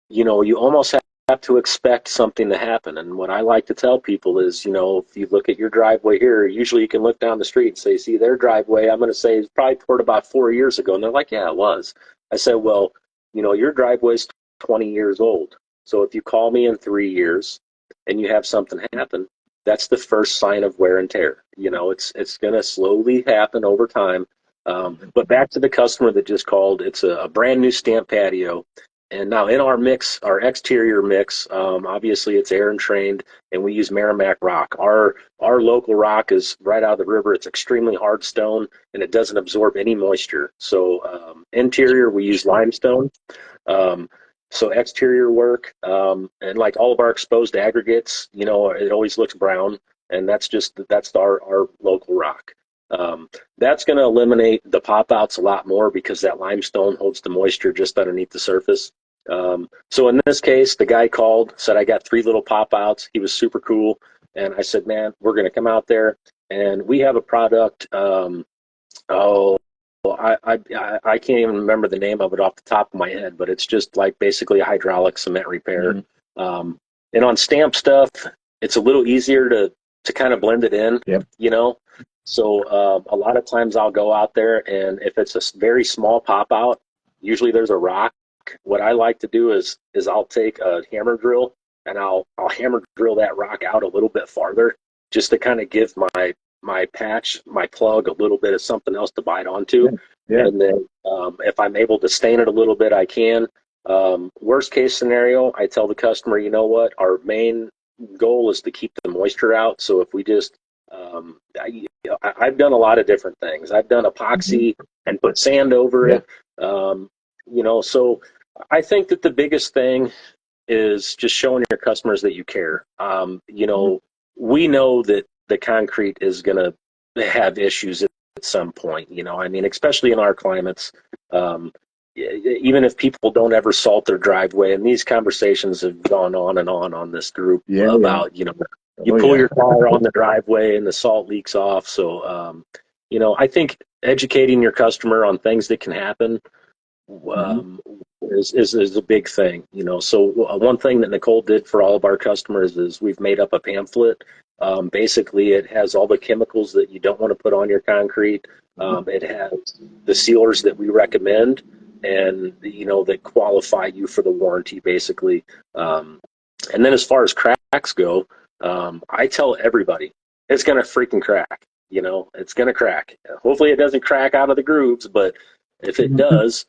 you know, you almost have to expect something to happen. And what I like to tell people is, you know, if you look at your driveway here, usually you can look down the street and say, see, their driveway, I'm going to say, is probably poured about 4 years ago. And they're like, yeah, it was. I said, well, you know, your driveway's 20 years old. So if you call me in 3 years and you have something happen, that's the first sign of wear and tear. You know, it's going to slowly happen over time. But back to the customer that just called, it's a brand new stamp patio. And now in our mix, our exterior mix, obviously it's air and trained, and we use Merrimack rock. Our local rock is right out of the river. It's extremely hard stone, and it doesn't absorb any moisture. So interior, we use limestone. So exterior work, and like all of our exposed aggregates, you know, it always looks brown, and that's our local rock. That's going to eliminate the pop outs a lot more because that limestone holds the moisture just underneath the surface. So in this case, the guy called, said, I got 3 little pop outs. He was super cool. And I said, man, we're going to come out there, and we have a product. I can't even remember the name of it off the top of my head, but it's just like basically a hydraulic cement repair. And on stamp stuff, it's a little easier to kind of blend it in, you know. So a lot of times I'll go out there, and if it's a very small pop out, usually there's a rock. What I like to do is I'll take a hammer drill and I'll hammer drill that rock out a little bit farther, just to kind of give my patch, my plug, a little bit of something else to bite onto. And then if I'm able to stain it a little bit, I can. Worst case scenario, I tell the customer, you know what, our main goal is to keep the moisture out. So if we just I've done a lot of different things. I've done epoxy and put sand over it. You know, so I think that the biggest thing is just showing your customers that you care. We know that the concrete is going to have issues at some point, I mean, especially in our climates. Even if people don't ever salt their driveway, and these conversations have gone on and on this group about, you pull your car on the driveway and the salt leaks off. So, I think educating your customer on things that can happen is a big thing, So one thing that Nicole did for all of our customers is we've made up a pamphlet. Basically, it has all the chemicals that you don't want to put on your concrete. It has the sealers that we recommend, and that qualify you for the warranty, basically. And then as far as cracks go, I tell everybody it's going to freaking crack. It's going to crack. Hopefully, it doesn't crack out of the grooves, but if it does,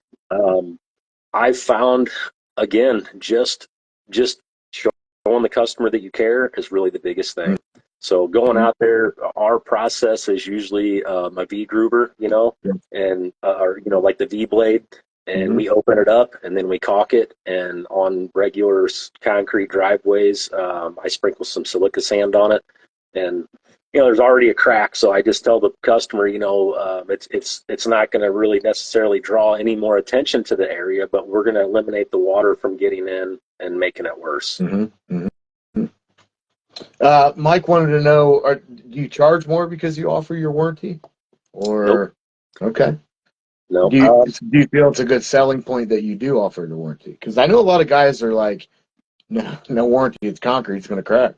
I've found, again, just showing the customer that you care is really the biggest thing. So going out there, our process is usually a V groover, and or like the V blade, and we open it up and then we caulk it. And on regular concrete driveways, I sprinkle some silica sand on it, and there's already a crack, so I just tell the customer, it's not going to really necessarily draw any more attention to the area, but we're going to eliminate the water from getting in and making it worse. Mike wanted to know, do you charge more because you offer your warranty? Or Nope. Okay. No. Do you feel it's a good selling point that you do offer the warranty? Because I know a lot of guys are like, no warranty, it's concrete, it's going to crack.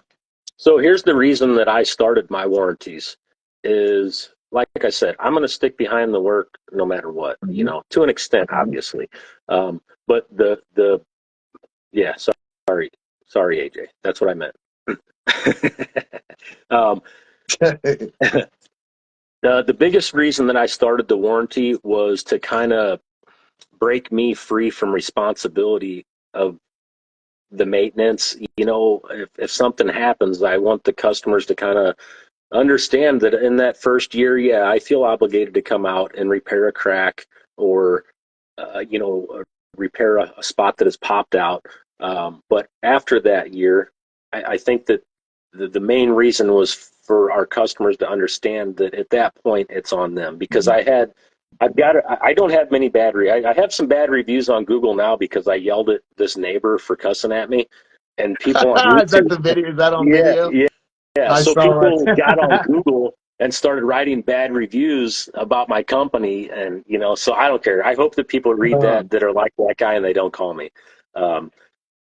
So here's the reason that I started my warranties is, like I said, I'm going to stick behind the work no matter what, to an extent, obviously. But sorry, AJ, that's what I meant. The biggest reason that I started the warranty was to kind of break me free from responsibility of the maintenance. If something happens, I want the customers to kind of understand that in that first year, I feel obligated to come out and repair a crack or, repair a spot that has popped out. But after that year, I think that the main reason was for our customers to understand that at that point it's on them, because I don't have many I have some bad reviews on Google now because I yelled at this neighbor for cussing at me, and people on YouTube. Is that the video? Is that on video? Yeah. So people got on Google and started writing bad reviews about my company, and so I don't care. I hope that people read that are like that guy and they don't call me.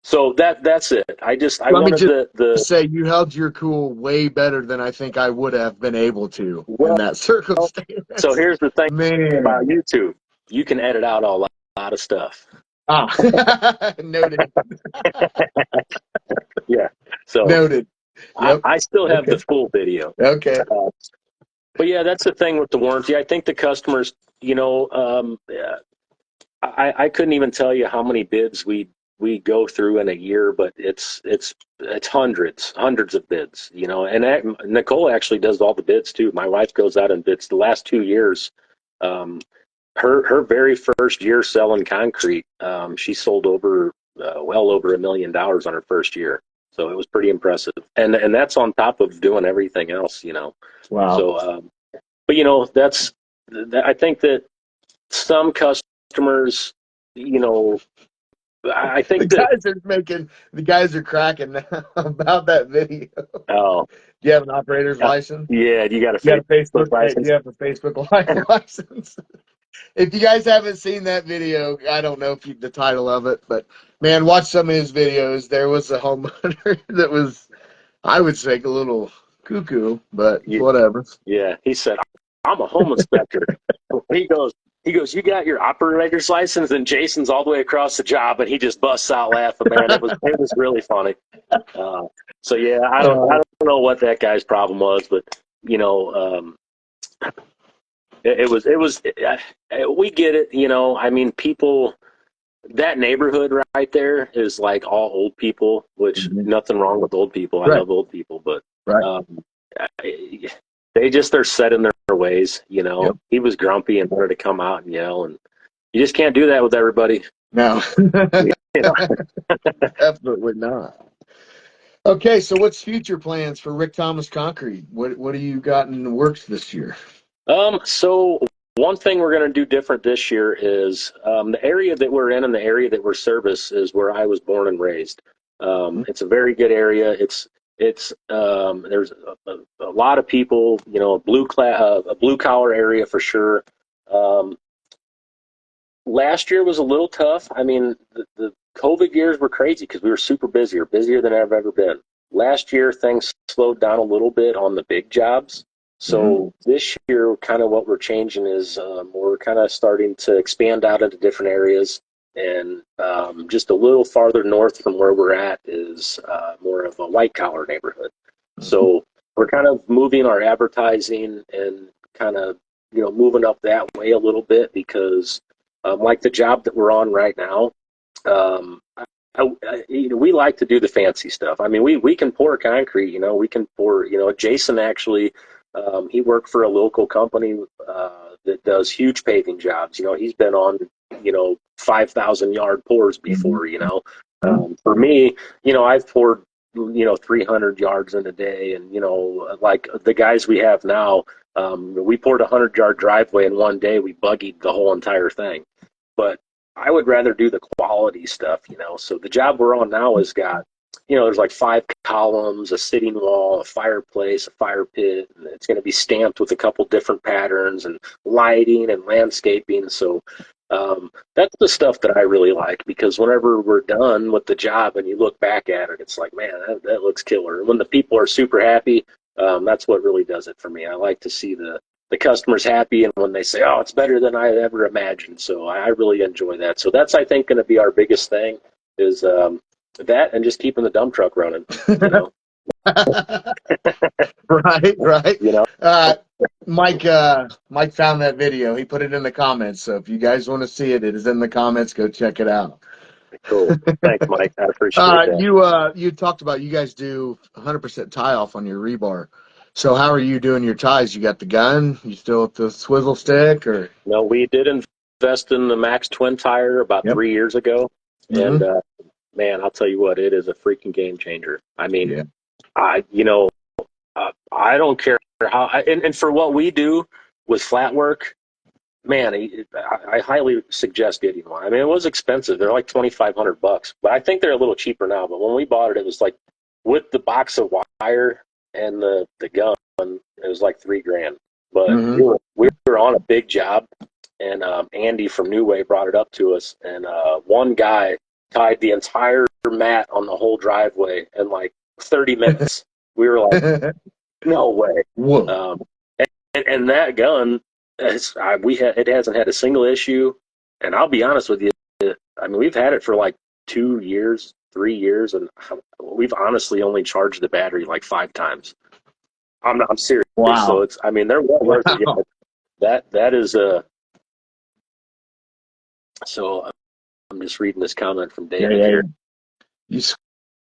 So that's it. I wanted to say you held your cool way better than I think I would have been able to in that circumstance. So here's the thing about YouTube: you can edit out a lot of stuff. Noted. Yeah. So noted. Yep. I still have the full video. Okay. But yeah, that's the thing with the warranty. I think the customers, I couldn't even tell you how many bids we go through in a year, but it's hundreds of bids, and Nicole actually does all the bids too. My wife goes out and bids. The last 2 years, her very first year selling concrete, she sold well over $1 million on her first year. So it was pretty impressive. And that's on top of doing everything else, Wow. So, but I think that some customers, I think the guys are cracking about that video. Oh. Do you have an operator's license? Yeah, you got a Facebook license. You have a Facebook license. If you guys haven't seen that video, I don't know the title of it, but man, watch some of his videos. There was a homeowner that was, I would say, a little cuckoo, but whatever. Yeah, he said, "I'm a home inspector." He goes, "You got your operator's license?" And Jason's all the way across the job, and he just busts out laughing. Man, it was really funny. So yeah, I don't know what that guy's problem was, but it was. We get it, I mean, people. That neighborhood right there is like all old people, which nothing wrong with old people. I love old people, but they just are set in their ways. Yep. He was grumpy and wanted to come out and yell, and you just can't do that with everybody. No. You know? Definitely not. Okay, so what's future plans for Rick Thomas Concrete? What do you got in the works this year? So one thing we're going to do different this year is the area that we're in and the area that we're service is where I was born and raised. It's a very good area. It's there's a lot of people, you know, a blue collar area for sure. Um, Last year was a little tough. I mean, the COVID years were crazy because we were super busy, or busier than I've ever been. Last year, things slowed down a little bit on the big jobs. So this year, kind of what we're changing is we're kind of starting to expand out into different areas. And just a little farther north from where we're at is more of a white collar neighborhood. So we're kind of moving our advertising and kind of, you know, moving up that way a little bit because like the job that we're on right now, um, you know, we like to do the fancy stuff. I mean, we can pour concrete. You know, we can pour. You know, Jason actually, he worked for a local company that does huge paving jobs. You know, he's been on, you know, 5,000-yard pours before. You know, for me, you know, I've poured, you know, 300 yards in a day, and you know, like the guys we have now. We poured a 100-yard driveway in one day. We buggied the whole entire thing. But I would rather do the quality stuff, you know. So the job we're on now has got, you know, there's like 5 columns, a sitting wall, a fireplace, a fire pit, and it's going to be stamped with a couple different patterns and lighting and landscaping. So that's the stuff that I really like because whenever we're done with the job and you look back at it, it's like, man, that looks killer. And when the people are super happy, that's what really does it for me. I like to see the customer's happy and when they say, oh, it's better than I ever imagined. So I really enjoy that. So that's, I think, going to be our biggest thing is that and just keeping the dump truck running, you know. Right. You know, Mike found that video. He put it in the comments. So if you guys want to see it, it is in the comments. Go check it out. cool. Thanks, Mike. I appreciate that. You talked about you guys do 100% tie off on your rebar. So how are you doing your ties? You got the gun? You still with the swivel stick or? No, we did invest in the Max Twin Tire about 3 years ago. And man, I'll tell you what, it is a freaking game changer. I mean, you know, I don't care how, and for what we do with flat work, man, I highly suggest getting one. I mean, it was expensive. They're like $2,500, but I think they're a little cheaper now. But when we bought it, it was like with the box of wire and the gun, it was like $3,000. But we were on a big job, and Andy from New Way brought it up to us, and one guy tied the entire mat on the whole driveway in like 30 minutes. We were like, no way. Whoa. And that gun, it hasn't had a single issue. And I'll be honest with you, I mean, we've had it for like 2 years, 3 years, and we've honestly only charged the battery like 5 times. I'm serious. Wow. So it's, I mean, they're well worth it. Yeah, that is a. So I'm just reading this comment from David here. You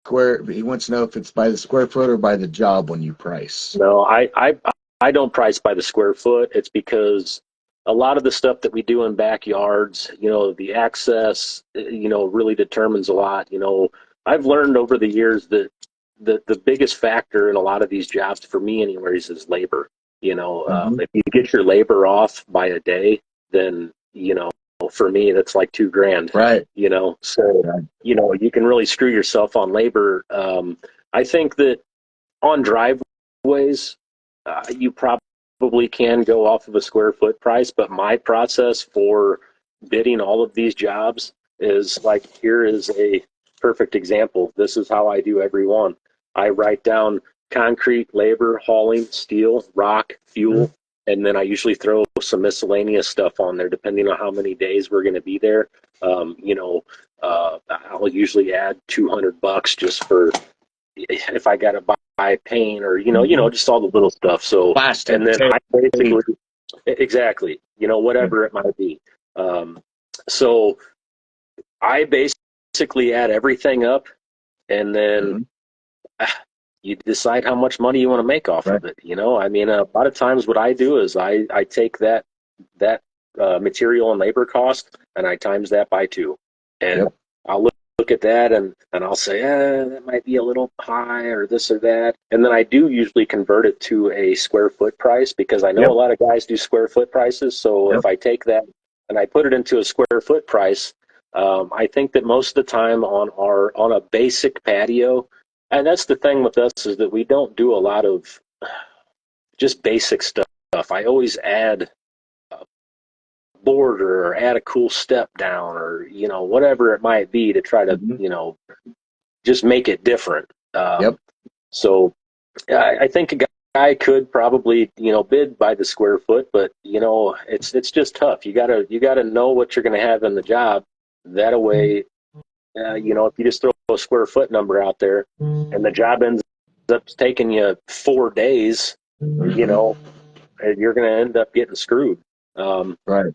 square. He wants to know if it's by the square foot or by the job when you price. No, I don't price by the square foot. It's because a lot of the stuff that we do in backyards, you know, the access, you know, really determines a lot. You know, I've learned over the years that the biggest factor in a lot of these jobs, for me anyways, is labor. You know, if you get your labor off by a day, then, you know, for me, that's like $2,000. Right. You know, so, you know, you can really screw yourself on labor. I think that on driveways, you probably can go off of a square foot price, but my process for bidding all of these jobs is like, here is a perfect example. This is how I do every one. I write down concrete, labor, hauling, steel, rock, fuel, and then I usually throw some miscellaneous stuff on there depending on how many days we're going to be there. You know, I'll usually add $200 just for if I got to buy paint or, you know, just all the little stuff. So, plastic, and then I basically, exactly, you know, whatever it might be. So I basically add everything up and then you decide how much money you want to make off of it. You know, I mean, a lot of times what I do is I take that material and labor cost and I times that by 2. And I'll look at that and I'll say, that might be a little high or this or that. And then I do usually convert it to a square foot price because I know a lot of guys do square foot prices. So if I take that and I put it into a square foot price, I think that most of the time on a basic patio, and that's the thing with us is that we don't do a lot of just basic stuff. I always add border or add a cool step down or whatever it might be to try to just make it different. So I think a guy could probably bid by the square foot, but it's just tough. You gotta know what you're going to have in the job. That way, if you just throw a square foot number out there and the job ends up taking you 4 days, you're going to end up getting screwed. Right.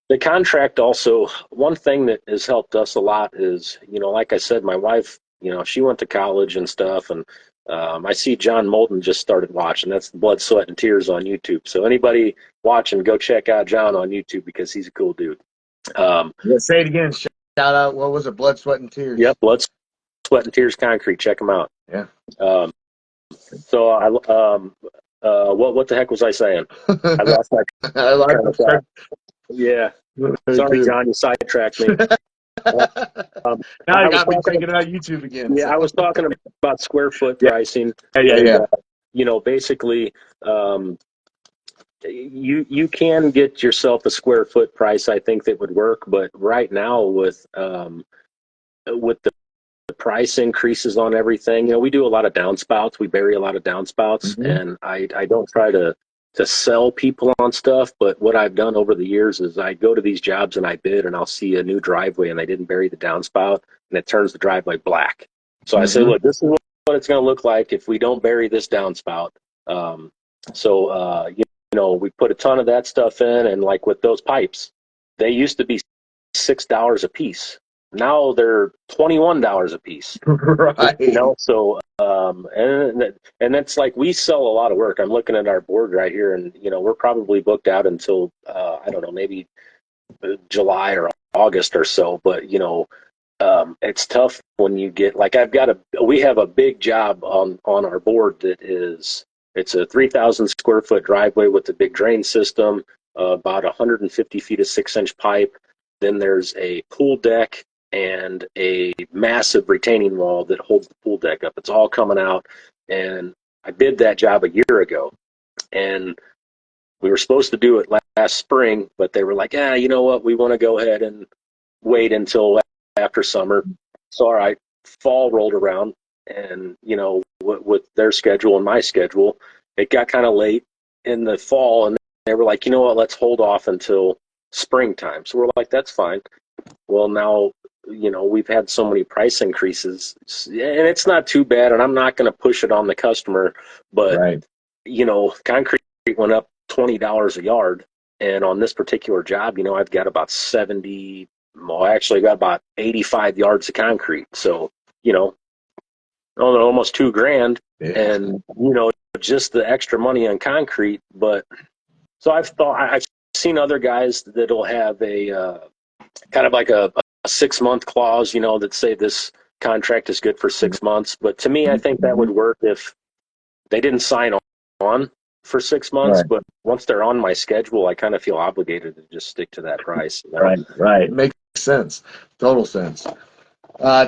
The contract also, one thing that has helped us a lot is, like I said, my wife, she went to college and stuff, and I see John Moulton just started watching. That's Blood, Sweat, and Tears on YouTube. So anybody watching, go check out John on YouTube because he's a cool dude. Say it again. Shout out. What was it? Blood, Sweat, and Tears. Yep, Blood, Sweat, and Tears Concrete. Check him out. Yeah. So what the heck was I saying? I lost my kind of thought. Yeah. Sorry, John, you sidetracked me. Now you got me thinking about YouTube again. Yeah, I was talking about square foot pricing. Basically, you can get yourself a square foot price. I think that would work, but right now with the price increases on everything, we do a lot of downspouts. We bury a lot of downspouts, and I don't try to sell people on stuff, but what I've done over the years is I go to these jobs and I bid and I'll see a new driveway and they didn't bury the downspout and it turns the driveway black. So I say, look, this is what it's going to look like if we don't bury this downspout. We put a ton of that stuff in, and like with those pipes, they used to be $6 a piece. Now they're $21 a piece. Right. So and that's like we sell a lot of work. I'm looking at our board right here, and we're probably booked out until I don't know, maybe July or August or so. But it's tough when you get like we have a big job on our board it's a 3,000 square foot driveway with a big drain system, about 150 feet of 6-inch pipe. Then there's a pool deck and a massive retaining wall that holds the pool deck up. It's all coming out, and I bid that job a year ago, and we were supposed to do it last spring, but they were like, you know what, we want to go ahead and wait until after summer. So all right, fall rolled around, and with their schedule and my schedule, it got kind of late in the fall, and they were like, you know what, let's hold off until springtime. So we're like, that's fine. Well, now we've had so many price increases, and it's not too bad, and I'm not going to push it on the customer, but concrete went up $20 a yard, and on this particular job, I've got about 70, well, actually got about 85 yards of concrete, so almost $2,000, and just the extra money on concrete. But so I've seen other guys that'll have a kind of like a 6-month clause, that say this contract is good for 6 months. But to me, I think that would work if they didn't sign on for 6 months. But once they're on my schedule, I kind of feel obligated to just stick to that price. Right. Makes sense. Total sense.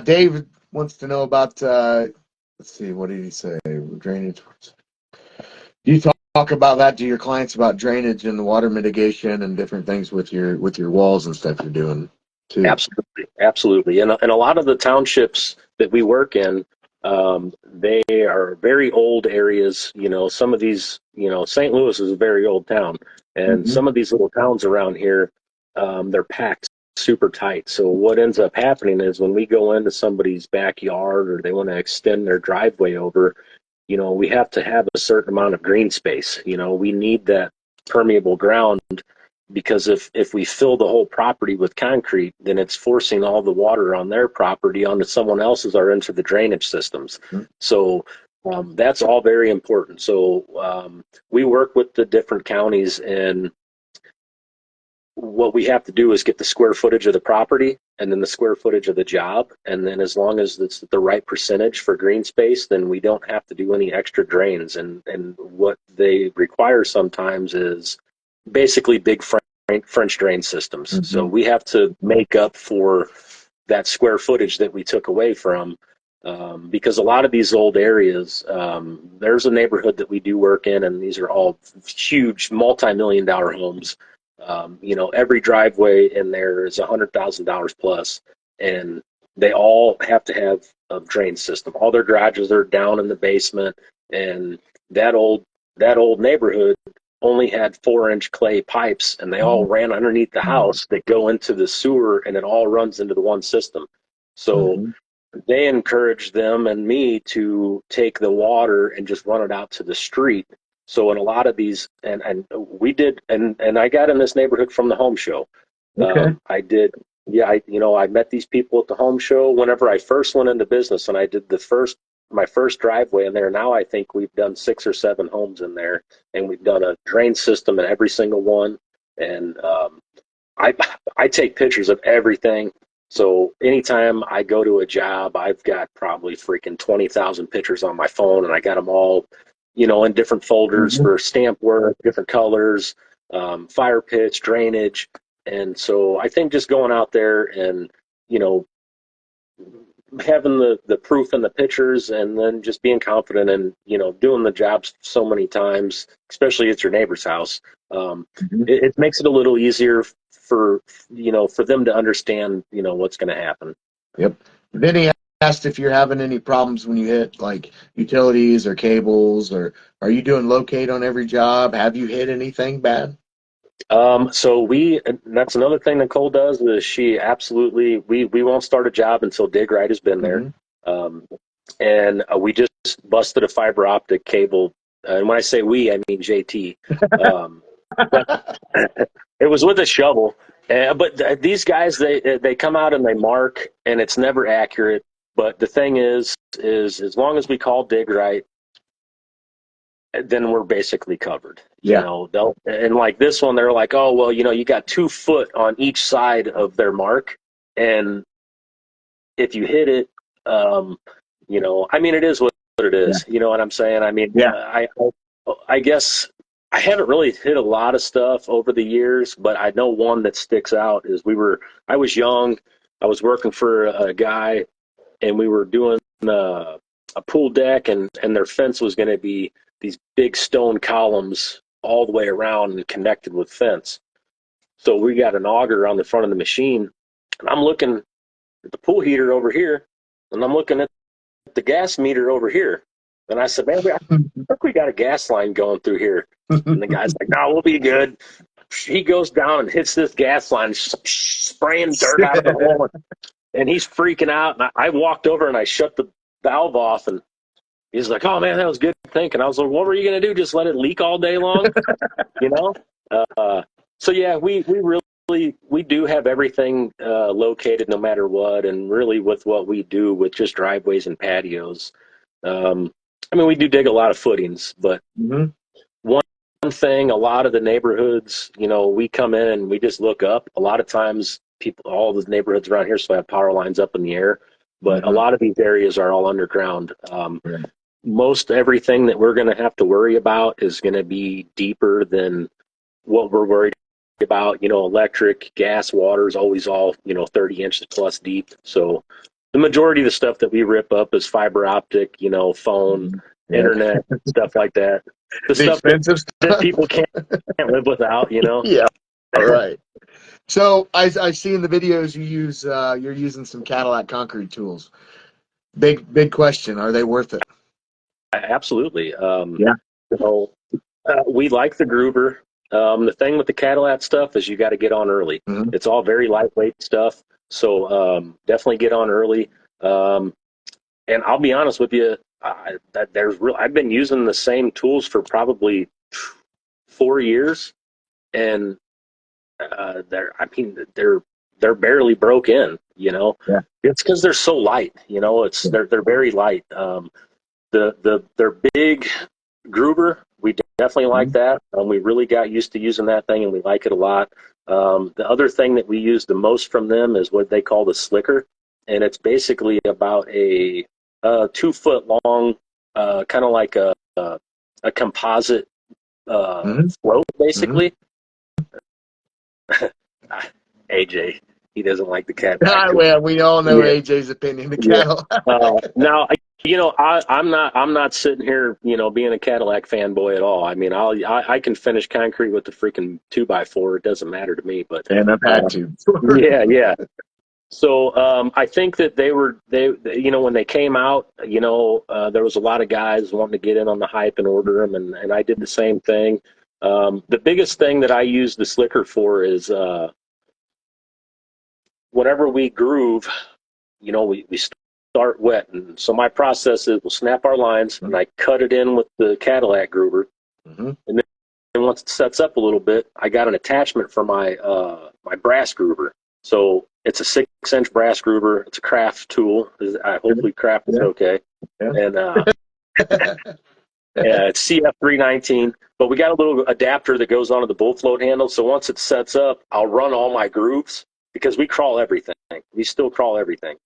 David wants to know about, let's see, what did he say? Drainage. Do you talk about that to your clients about drainage and the water mitigation and different things with your walls and stuff you're doing too? Absolutely. And a lot of the townships that we work in, they are very old areas. Some of these, St. Louis is a very old town, and some of these little towns around here, they're packed super tight. So what ends up happening is when we go into somebody's backyard or they want to extend their driveway over, we have to have a certain amount of green space. We need that permeable ground, because if we fill the whole property with concrete, then it's forcing all the water on their property onto someone else's or into the drainage systems. So that's all very important. So we work with the different counties, and what we have to do is get the square footage of the property and then the square footage of the job. And then as long as it's the right percentage for green space, then we don't have to do any extra drains. And what they require sometimes is basically big French drain systems. Mm-hmm. So we have to make up for that square footage that we took away from, because a lot of these old areas, there's a neighborhood that we do work in, and these are all huge multi-million-dollar homes. Every driveway in there is $100,000 plus, and they all have to have a drain system. All their garages are down in the basement, and that old neighborhood only had 4-inch clay pipes, and they all ran underneath the house that go into the sewer, and it all runs into the one system. So they encouraged them and me to take the water and just run it out to the street. So in a lot of these, and we did, and I got in this neighborhood from the home show. Okay. I did, yeah. I met these people at the home show whenever I first went into business, and I did my first driveway in there. Now I think we've done 6 or 7 homes in there, and we've done a drain system in every single one. And I take pictures of everything. So anytime I go to a job, I've got probably freaking 20,000 pictures on my phone, and I got them all, in different folders for stamp work, different colors, fire pits, drainage. And so I think just going out there and, having the proof and the pictures, and then just being confident and, doing the jobs so many times, especially at your neighbor's house, it makes it a little easier for them to understand, what's going to happen. Yep. Vinny asked if you're having any problems when you hit like utilities or cables, or are you doing locate on every job? Have you hit anything bad? So that's another thing Nicole does, is she absolutely, we won't start a job until Dig Right has been there. And we just busted a fiber optic cable. And when I say we, I mean JT. But it was with a shovel. But these guys, they come out and they mark, and it's never accurate. But the thing is as long as we call Dig Right, then we're basically covered. Yeah. And like this one, they're like, oh, well, you got 2 foot on each side of their mark. And if you hit it, I mean, it is what it is. Yeah. You know what I'm saying? I mean, yeah. I guess I haven't really hit a lot of stuff over the years, but I know one that sticks out is I was young. I was working for a guy, and we were doing a pool deck, and their fence was going to be these big stone columns all the way around and connected with fence. So we got an auger on the front of the machine, and I'm looking at the pool heater over here, and I'm looking at the gas meter over here. And I said, man, I think we got a gas line going through here. And the guy's like, no, we'll be good. He goes down and hits this gas line, spraying dirt out of the hole. And he's freaking out. And I walked over and I shut the valve off, and he's like, oh, man, that was good thinking. I was like, what were you going to do? Just let it leak all day long? So, yeah, we do have everything located no matter what. And really with what we do with just driveways and patios, I mean, we do dig a lot of footings, but one thing, a lot of the neighborhoods, we come in and we just look up. A lot of times all the neighborhoods around here still have power lines up in the air, but a lot of these areas are all underground. Most everything that we're going to have to worry about is going to be deeper than what we're worried about. Electric, gas, water is always all, 30 inches plus deep. So the majority of the stuff that we rip up is fiber optic, phone, internet, stuff like that. The stuff that people can't live without, Yeah. All right. So I see in the videos you use, you're using some Cadillac concrete tools. Big question. Are they worth it? Absolutely. We like the Gruber. The thing with the Cadillac stuff is you got to get on early. It's all very lightweight stuff. So definitely get on early. And I'll be honest with you, I've been using the same tools for probably 4 years, and they're barely broke in. It's because they're so light. They're very light. Their big Gruber, we definitely like that. We really got used to using that thing, and we like it a lot. The other thing that we use the most from them is what they call the slicker, and it's basically about a 2 foot long, kind of like a composite float, basically. AJ, he doesn't like the Cadillac. Well, we all know AJ's opinion. The Cadillac. Now, I'm not sitting here, being a Cadillac fanboy at all. I mean, I can finish concrete with the freaking 2x4. It doesn't matter to me. But and I've had to. yeah. So I think that they when they came out, there was a lot of guys wanting to get in on the hype and order them, and I did the same thing. The biggest thing that I use the slicker for is whenever we groove, we start wet. And so my process is we'll snap our lines, and I cut it in with the Cadillac groover. And then once it sets up a little bit, I got an attachment for my my brass groover. So it's a 6-inch brass groover. It's a craft tool. Hopefully craft is okay. And it's CF319. But we got a little adapter that goes onto the bull float handle. So once it sets up, I'll run all my grooves because we crawl everything. We still crawl everything.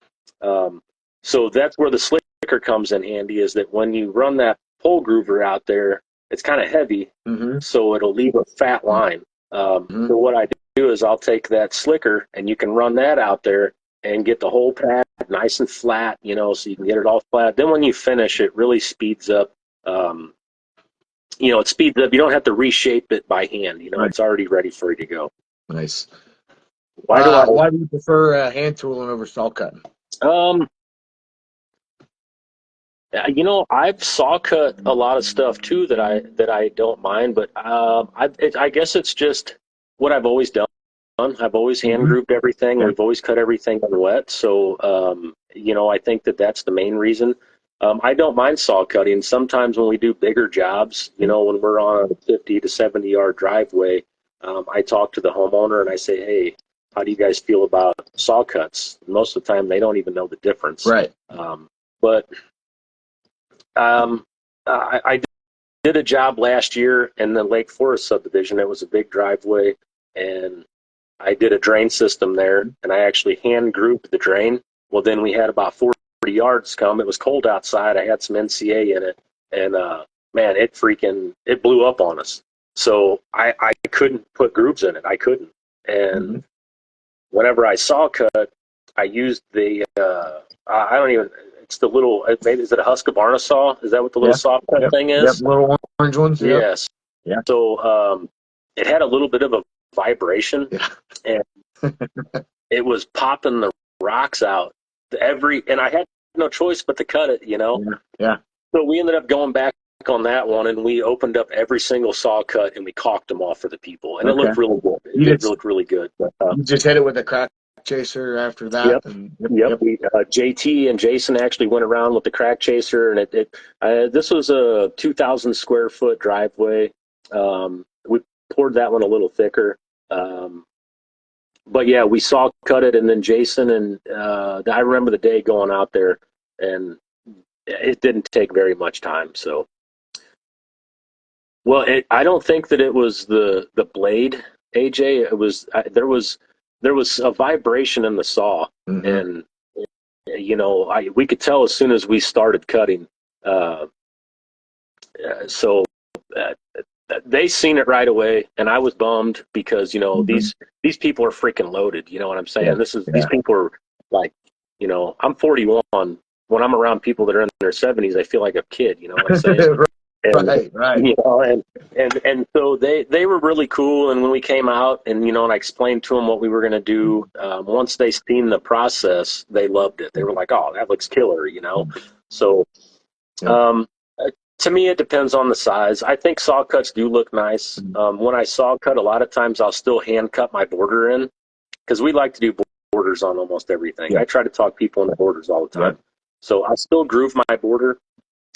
So that's where the slicker comes in handy, is that when you run that pole groover out there, it's kind of heavy, so it'll leave a fat line. So what I do is I'll take that slicker, and you can run that out there and get the whole pad nice and flat, so you can get it all flat. Then when you finish, it really speeds up. It speeds up. You don't have to reshape it by hand. It's already ready for you to go. Nice. Why do you prefer hand tooling over saw cutting? I've saw cut a lot of stuff too that I don't mind, but I guess it's just what I've always done. I've always hand grooved everything. We've always cut everything on wet, so I think that's the main reason. I don't mind saw cutting. Sometimes when we do bigger jobs, when we're on a 50 to 70 yard driveway, I talk to the homeowner and I say, hey, how do you guys feel about saw cuts? Most of the time, they don't even know the difference. Right. But I did a job last year in the Lake Forest subdivision. It was a big driveway, and I did a drain system there, and I actually hand grouped the drain. Well, then we had about 40 yards come. It was cold outside. I had some NCA in it, and man, it blew up on us. So I couldn't put grooves in it. I couldn't. And whenever I saw cut, I used the I don't even. It's the little. Maybe is it a Husqvarna saw? Is that what the little soft cut thing is? Yep, little orange ones. Yes. Yeah. So it had a little bit of a vibration, and it was popping the rocks out and I had no choice but to cut it. Yeah. So we ended up going back on that one, and we opened up every single saw cut, and we caulked them off for the people, and it looked really good. It looked really good. You just hit it with a crack chaser after that. Yep. JT and Jason actually went around with the crack chaser, and this was a 2,000 square foot driveway. We poured that one a little thicker. But yeah, we saw cut it, and then Jason and I remember the day going out there, and it didn't take very much time. So, well, I don't think that it was the blade, AJ. It was there was a vibration in the saw, and we could tell as soon as we started cutting. So they seen it right away, and I was bummed because these people are freaking loaded. You know what I'm saying? These people are like, I'm 41. When I'm around people that are in their 70s, I feel like a kid. You know what I'm saying? Right. And so they were really cool. And when we came out and I explained to them what we were going to do, once they seen the process, they loved it. They were like, "Oh, that looks killer," So, to me, it depends on the size. I think saw cuts do look nice. When I saw cut, a lot of times I'll still hand cut my border in because we like to do borders on almost everything. I try to talk people into borders all the time. So I still groove my border.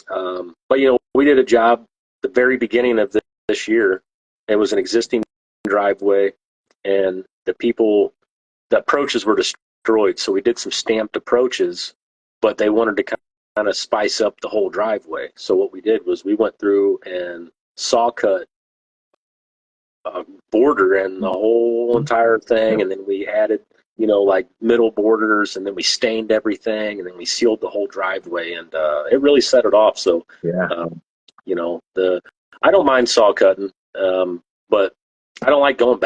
But we did a job the very beginning of this year. It was an existing driveway, and the approaches were destroyed. So we did some stamped approaches, but they wanted to kind of spice up the whole driveway. So what we did was we went through and saw cut border in the whole entire thing, and then we added, like middle borders, and then we stained everything, and then we sealed the whole driveway, and it really set it off. So, Yeah. the I don't mind saw cutting, but I don't like going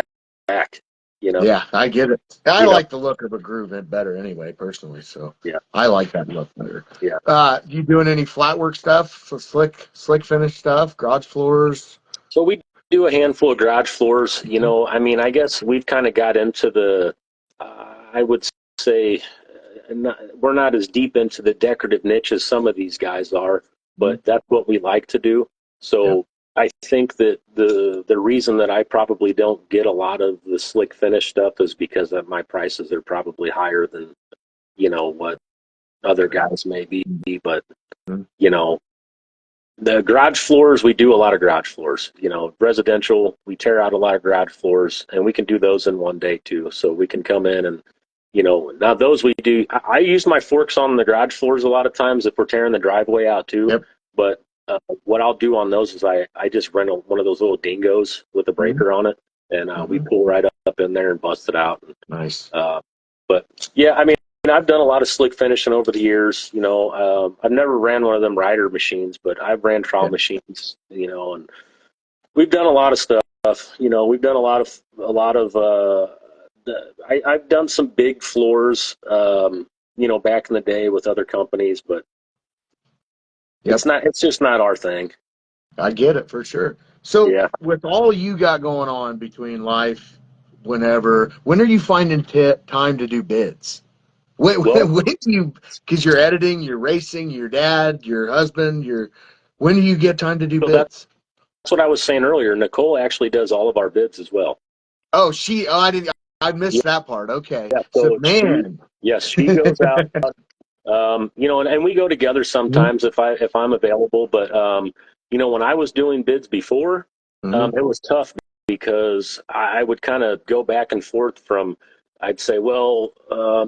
back. Yeah, I get it. I You know, like the look of a groove better anyway, personally. So yeah, I like that look better. yeah. You doing any flat work stuff? So slick finish stuff, garage floors? So we do a handful of garage floors. I mean, I guess we've kind of got into I would say, we're not as deep into the decorative niche as some of these guys are, but that's what we like to do. So I think that the reason that I probably don't get a lot of the slick finish stuff is because of my prices are probably higher than, what other guys may be. But, you know, the garage floors, we do a lot of garage floors. Residential, we tear out a lot of garage floors, and we can do those in one day too. So we can come in and, now those we do. I use my forks on the garage floors a lot of times if we're tearing the driveway out too. Yep. But what I'll do on those is I just rent one of those little dingoes with a breaker on it, and we pull right up in there and bust it out. Nice. But yeah, I mean, I've done a lot of slick finishing over the years. I've never ran one of them rider machines, but I've ran trowel machines. And we've done a lot of stuff. We've done a lot of. I've done some big floors. Back in the day with other companies, but it's just not our thing. I get it for sure. So with all you got going on between life, when are you finding time to do bids? When do you, because you're editing, you're racing, your dad, your husband, when do you get time to do bids? That's what I was saying earlier. Nicole actually does all of our bids as well. Oh, I missed that part. Okay. Yeah, So man. She goes out. And we go together sometimes if I'm available. But when I was doing bids before, it was tough because I would kind of go back and forth from. I'd say, well,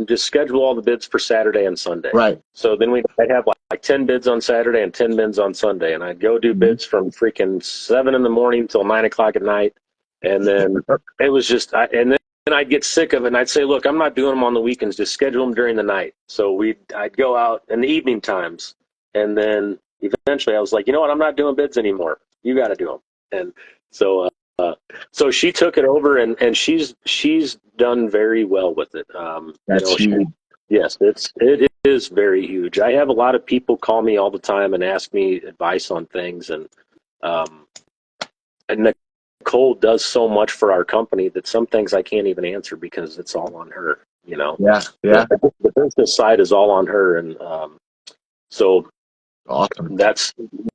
just schedule all the bids for Saturday and Sunday. Right. So then I'd have like 10 bids on Saturday and 10 bids on Sunday, and I'd go do bids from freaking 7 in the morning till 9 o'clock at night, and then it was just, and then I'd get sick of it, and I'd say, look, I'm not doing them on the weekends. Just schedule them during the night. So I'd go out in the evening times, and then eventually I was like, you know what? I'm not doing bids anymore. You got to do them. And so she took it over, and she's done very well with it. That's huge. Yes, it is very huge. I have a lot of people call me all the time and ask me advice on things, and Nicole does so much for our company that some things I can't even answer because it's all on her. Yeah. The business side is all on her, and so awesome. That's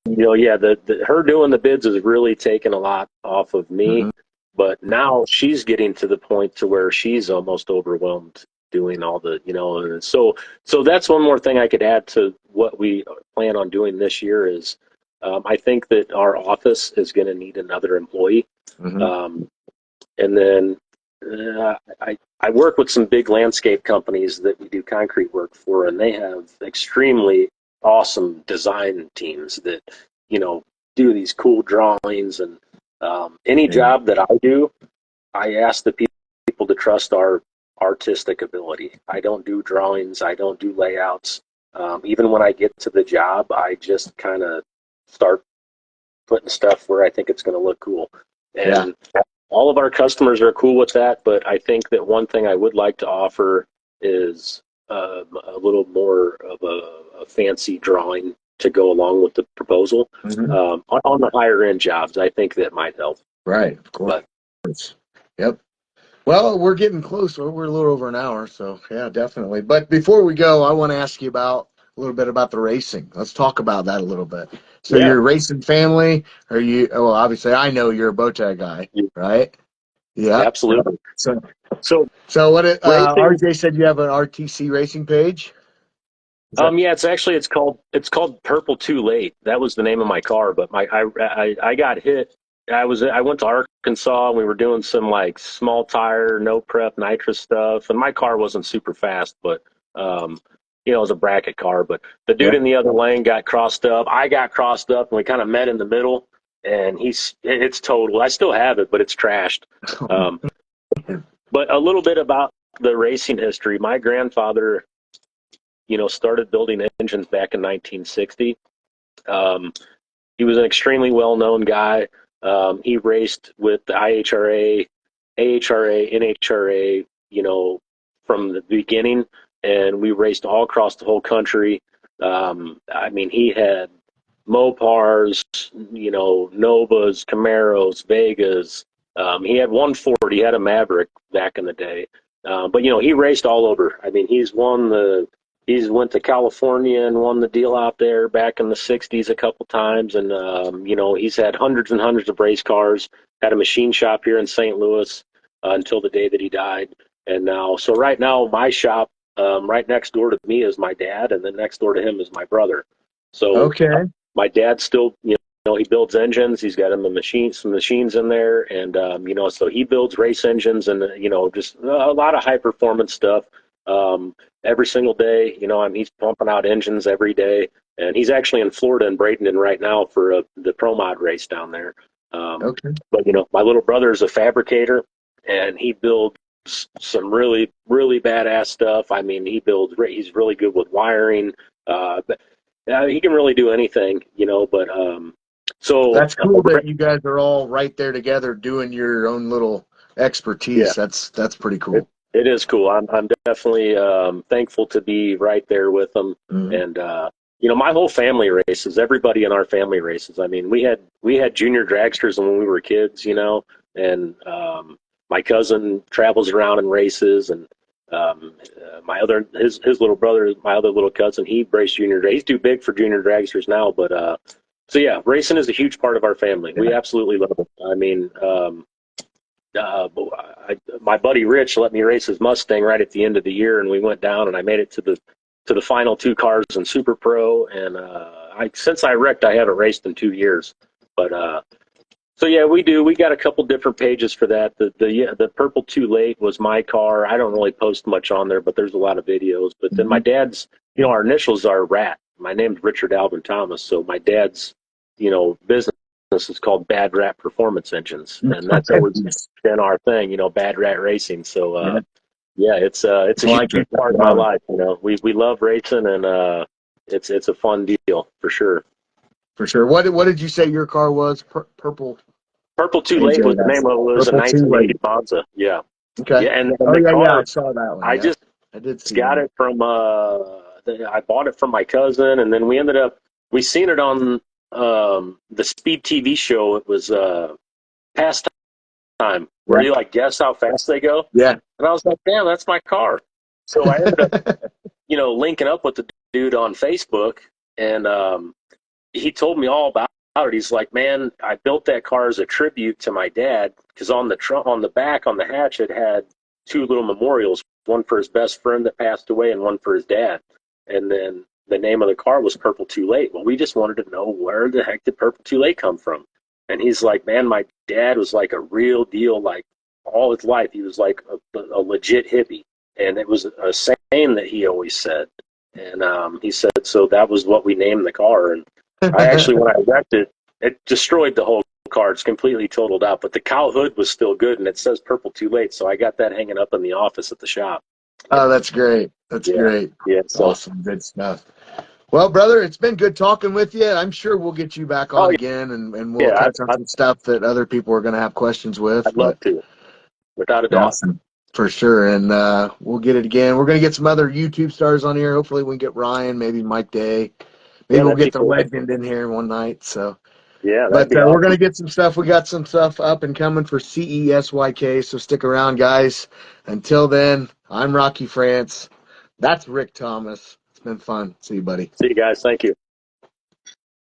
her doing the bids has really taken a lot off of me, but now she's getting to the point to where she's almost overwhelmed doing all the so that's one more thing I could add to what we plan on doing this year is I think that our office is going to need another employee, and then I work with some big landscape companies that we do concrete work for, and they have extremely awesome design teams that do these cool drawings, and any job that I do, I ask the people to trust our artistic ability. I don't do drawings, I don't do layouts. Even when I get to the job, I just kind of start putting stuff where I think it's going to look cool, and all of our customers are cool with that. But I think that one thing I would like to offer is a little more of a fancy drawing to go along with the proposal on the higher end jobs. I think that might help. Right, of course. Yep. Well, we're getting close. We're a little over an hour, so yeah, definitely. But before we go, I want to ask you a little bit about the racing. Let's talk about that a little bit. So you're a racing family. Are you? Well, obviously, I know you're a bow tie guy, right? Yeah, absolutely. So what? RJ said you have an RTC racing page. It's called Purple Too Late. That was the name of my car, but I got hit. I went to Arkansas, and we were doing some like small tire, no prep, nitrous stuff, and my car wasn't super fast, but it was a bracket car. But the dude in the other lane got crossed up. I got crossed up, and we kind of met in the middle. and it's total. I still have it, but it's trashed. Um, but a little bit about the racing history. My grandfather, started building engines back in 1960. Um, he was an extremely well-known guy. He raced with the IHRA, AHRA, NHRA, from the beginning, and we raced all across the whole country. I mean, he had Mopars, Novas, Camaros, Vegas. He had one Ford. He had a Maverick back in the day. But he raced all over. I mean, he's went to California and won the deal out there back in the '60s a couple times, and he's had hundreds and hundreds of race cars. Had a machine shop here in St. Louis until the day that he died. And so right now, my shop right next door to me is my dad, and then next door to him is my brother. So Okay. My dad still, he builds engines. He's got some machines in there, and so he builds race engines and just a lot of high performance stuff. Every single day, he's pumping out engines every day, and he's actually in Florida in Bradenton right now for the Pro Mod race down there. Okay. But my little brother is a fabricator, and he builds some really, really badass stuff. I mean, he's really good with wiring. He can really do anything, but so That's cool that you guys are all right there together doing your own little expertise. Yeah. That's pretty cool. It is cool. I'm definitely thankful to be right there with them. Mm-hmm. And my whole family races. Everybody in our family races. I mean, we had junior dragsters when we were kids, and my cousin travels around and races, and his little brother, my other little cousin, he raced junior drag. He's too big for junior dragsters now, but so yeah, racing is a huge part of our family. Yeah. We absolutely love it. I mean, my buddy Rich let me race his Mustang right at the end of the year, and we went down, and I made it to the final two cars in Super Pro. And since I wrecked, I haven't raced in 2 years. But so yeah, we do. We got a couple different pages for that. The Purple Too Late was my car. I don't really post much on there, but there's a lot of videos. But then my dad's, our initials are RAT. My name's Richard Alvin Thomas, so my dad's, business is called Bad Rat Performance Engines, and that's always been our thing, Bad Rat Racing. So yeah, it's a huge part of my life. We love racing, and it's a fun deal for sure. For sure. What did you say your car was? Purple Too Late was the name of it. It was a 1980 Monza. Yeah. Okay. Yeah, and I saw that one. I did got it from I bought it from my cousin, and then we seen it on the Speed TV show. It was Pastime, where you guess how fast they go. Yeah. And I was like, damn, that's my car. So I ended up linking up with the dude on Facebook, and he told me all about it. He's like, man, I built that car as a tribute to my dad, because on the back on the hatch it had two little memorials, one for his best friend that passed away and one for his dad. And then the name of the car was Purple Too Late. Well, we just wanted to know, where the heck did Purple Too Late come from? And he's like, man, my dad was like a real deal, like all his life. He was like a legit hippie. And it was a saying that he always said. And he said, so that was what we named the car. And I actually, when I wrecked it, it destroyed the whole car. It's completely totaled out. But the cowl hood was still good, and it says Purple Too Late. So I got that hanging up in the office at the shop. Oh, that's great. That's great. Yeah, awesome. Good stuff. Well, brother, it's been good talking with you. I'm sure we'll get you back on again, and we'll touch on some stuff that other people are going to have questions with. I'd love to, without a doubt. Awesome. For sure. And we'll get it again. We're going to get some other YouTube stars on here. Hopefully we can get Ryan, maybe Mike Day. Maybe we'll get the legend in here one night. So yeah, but we're going to get some stuff. We got some stuff up and coming for CESYK. So stick around, guys. Until then, I'm Rocky France. That's Rick Thomas. It's been fun. See you, buddy. See you guys. Thank you.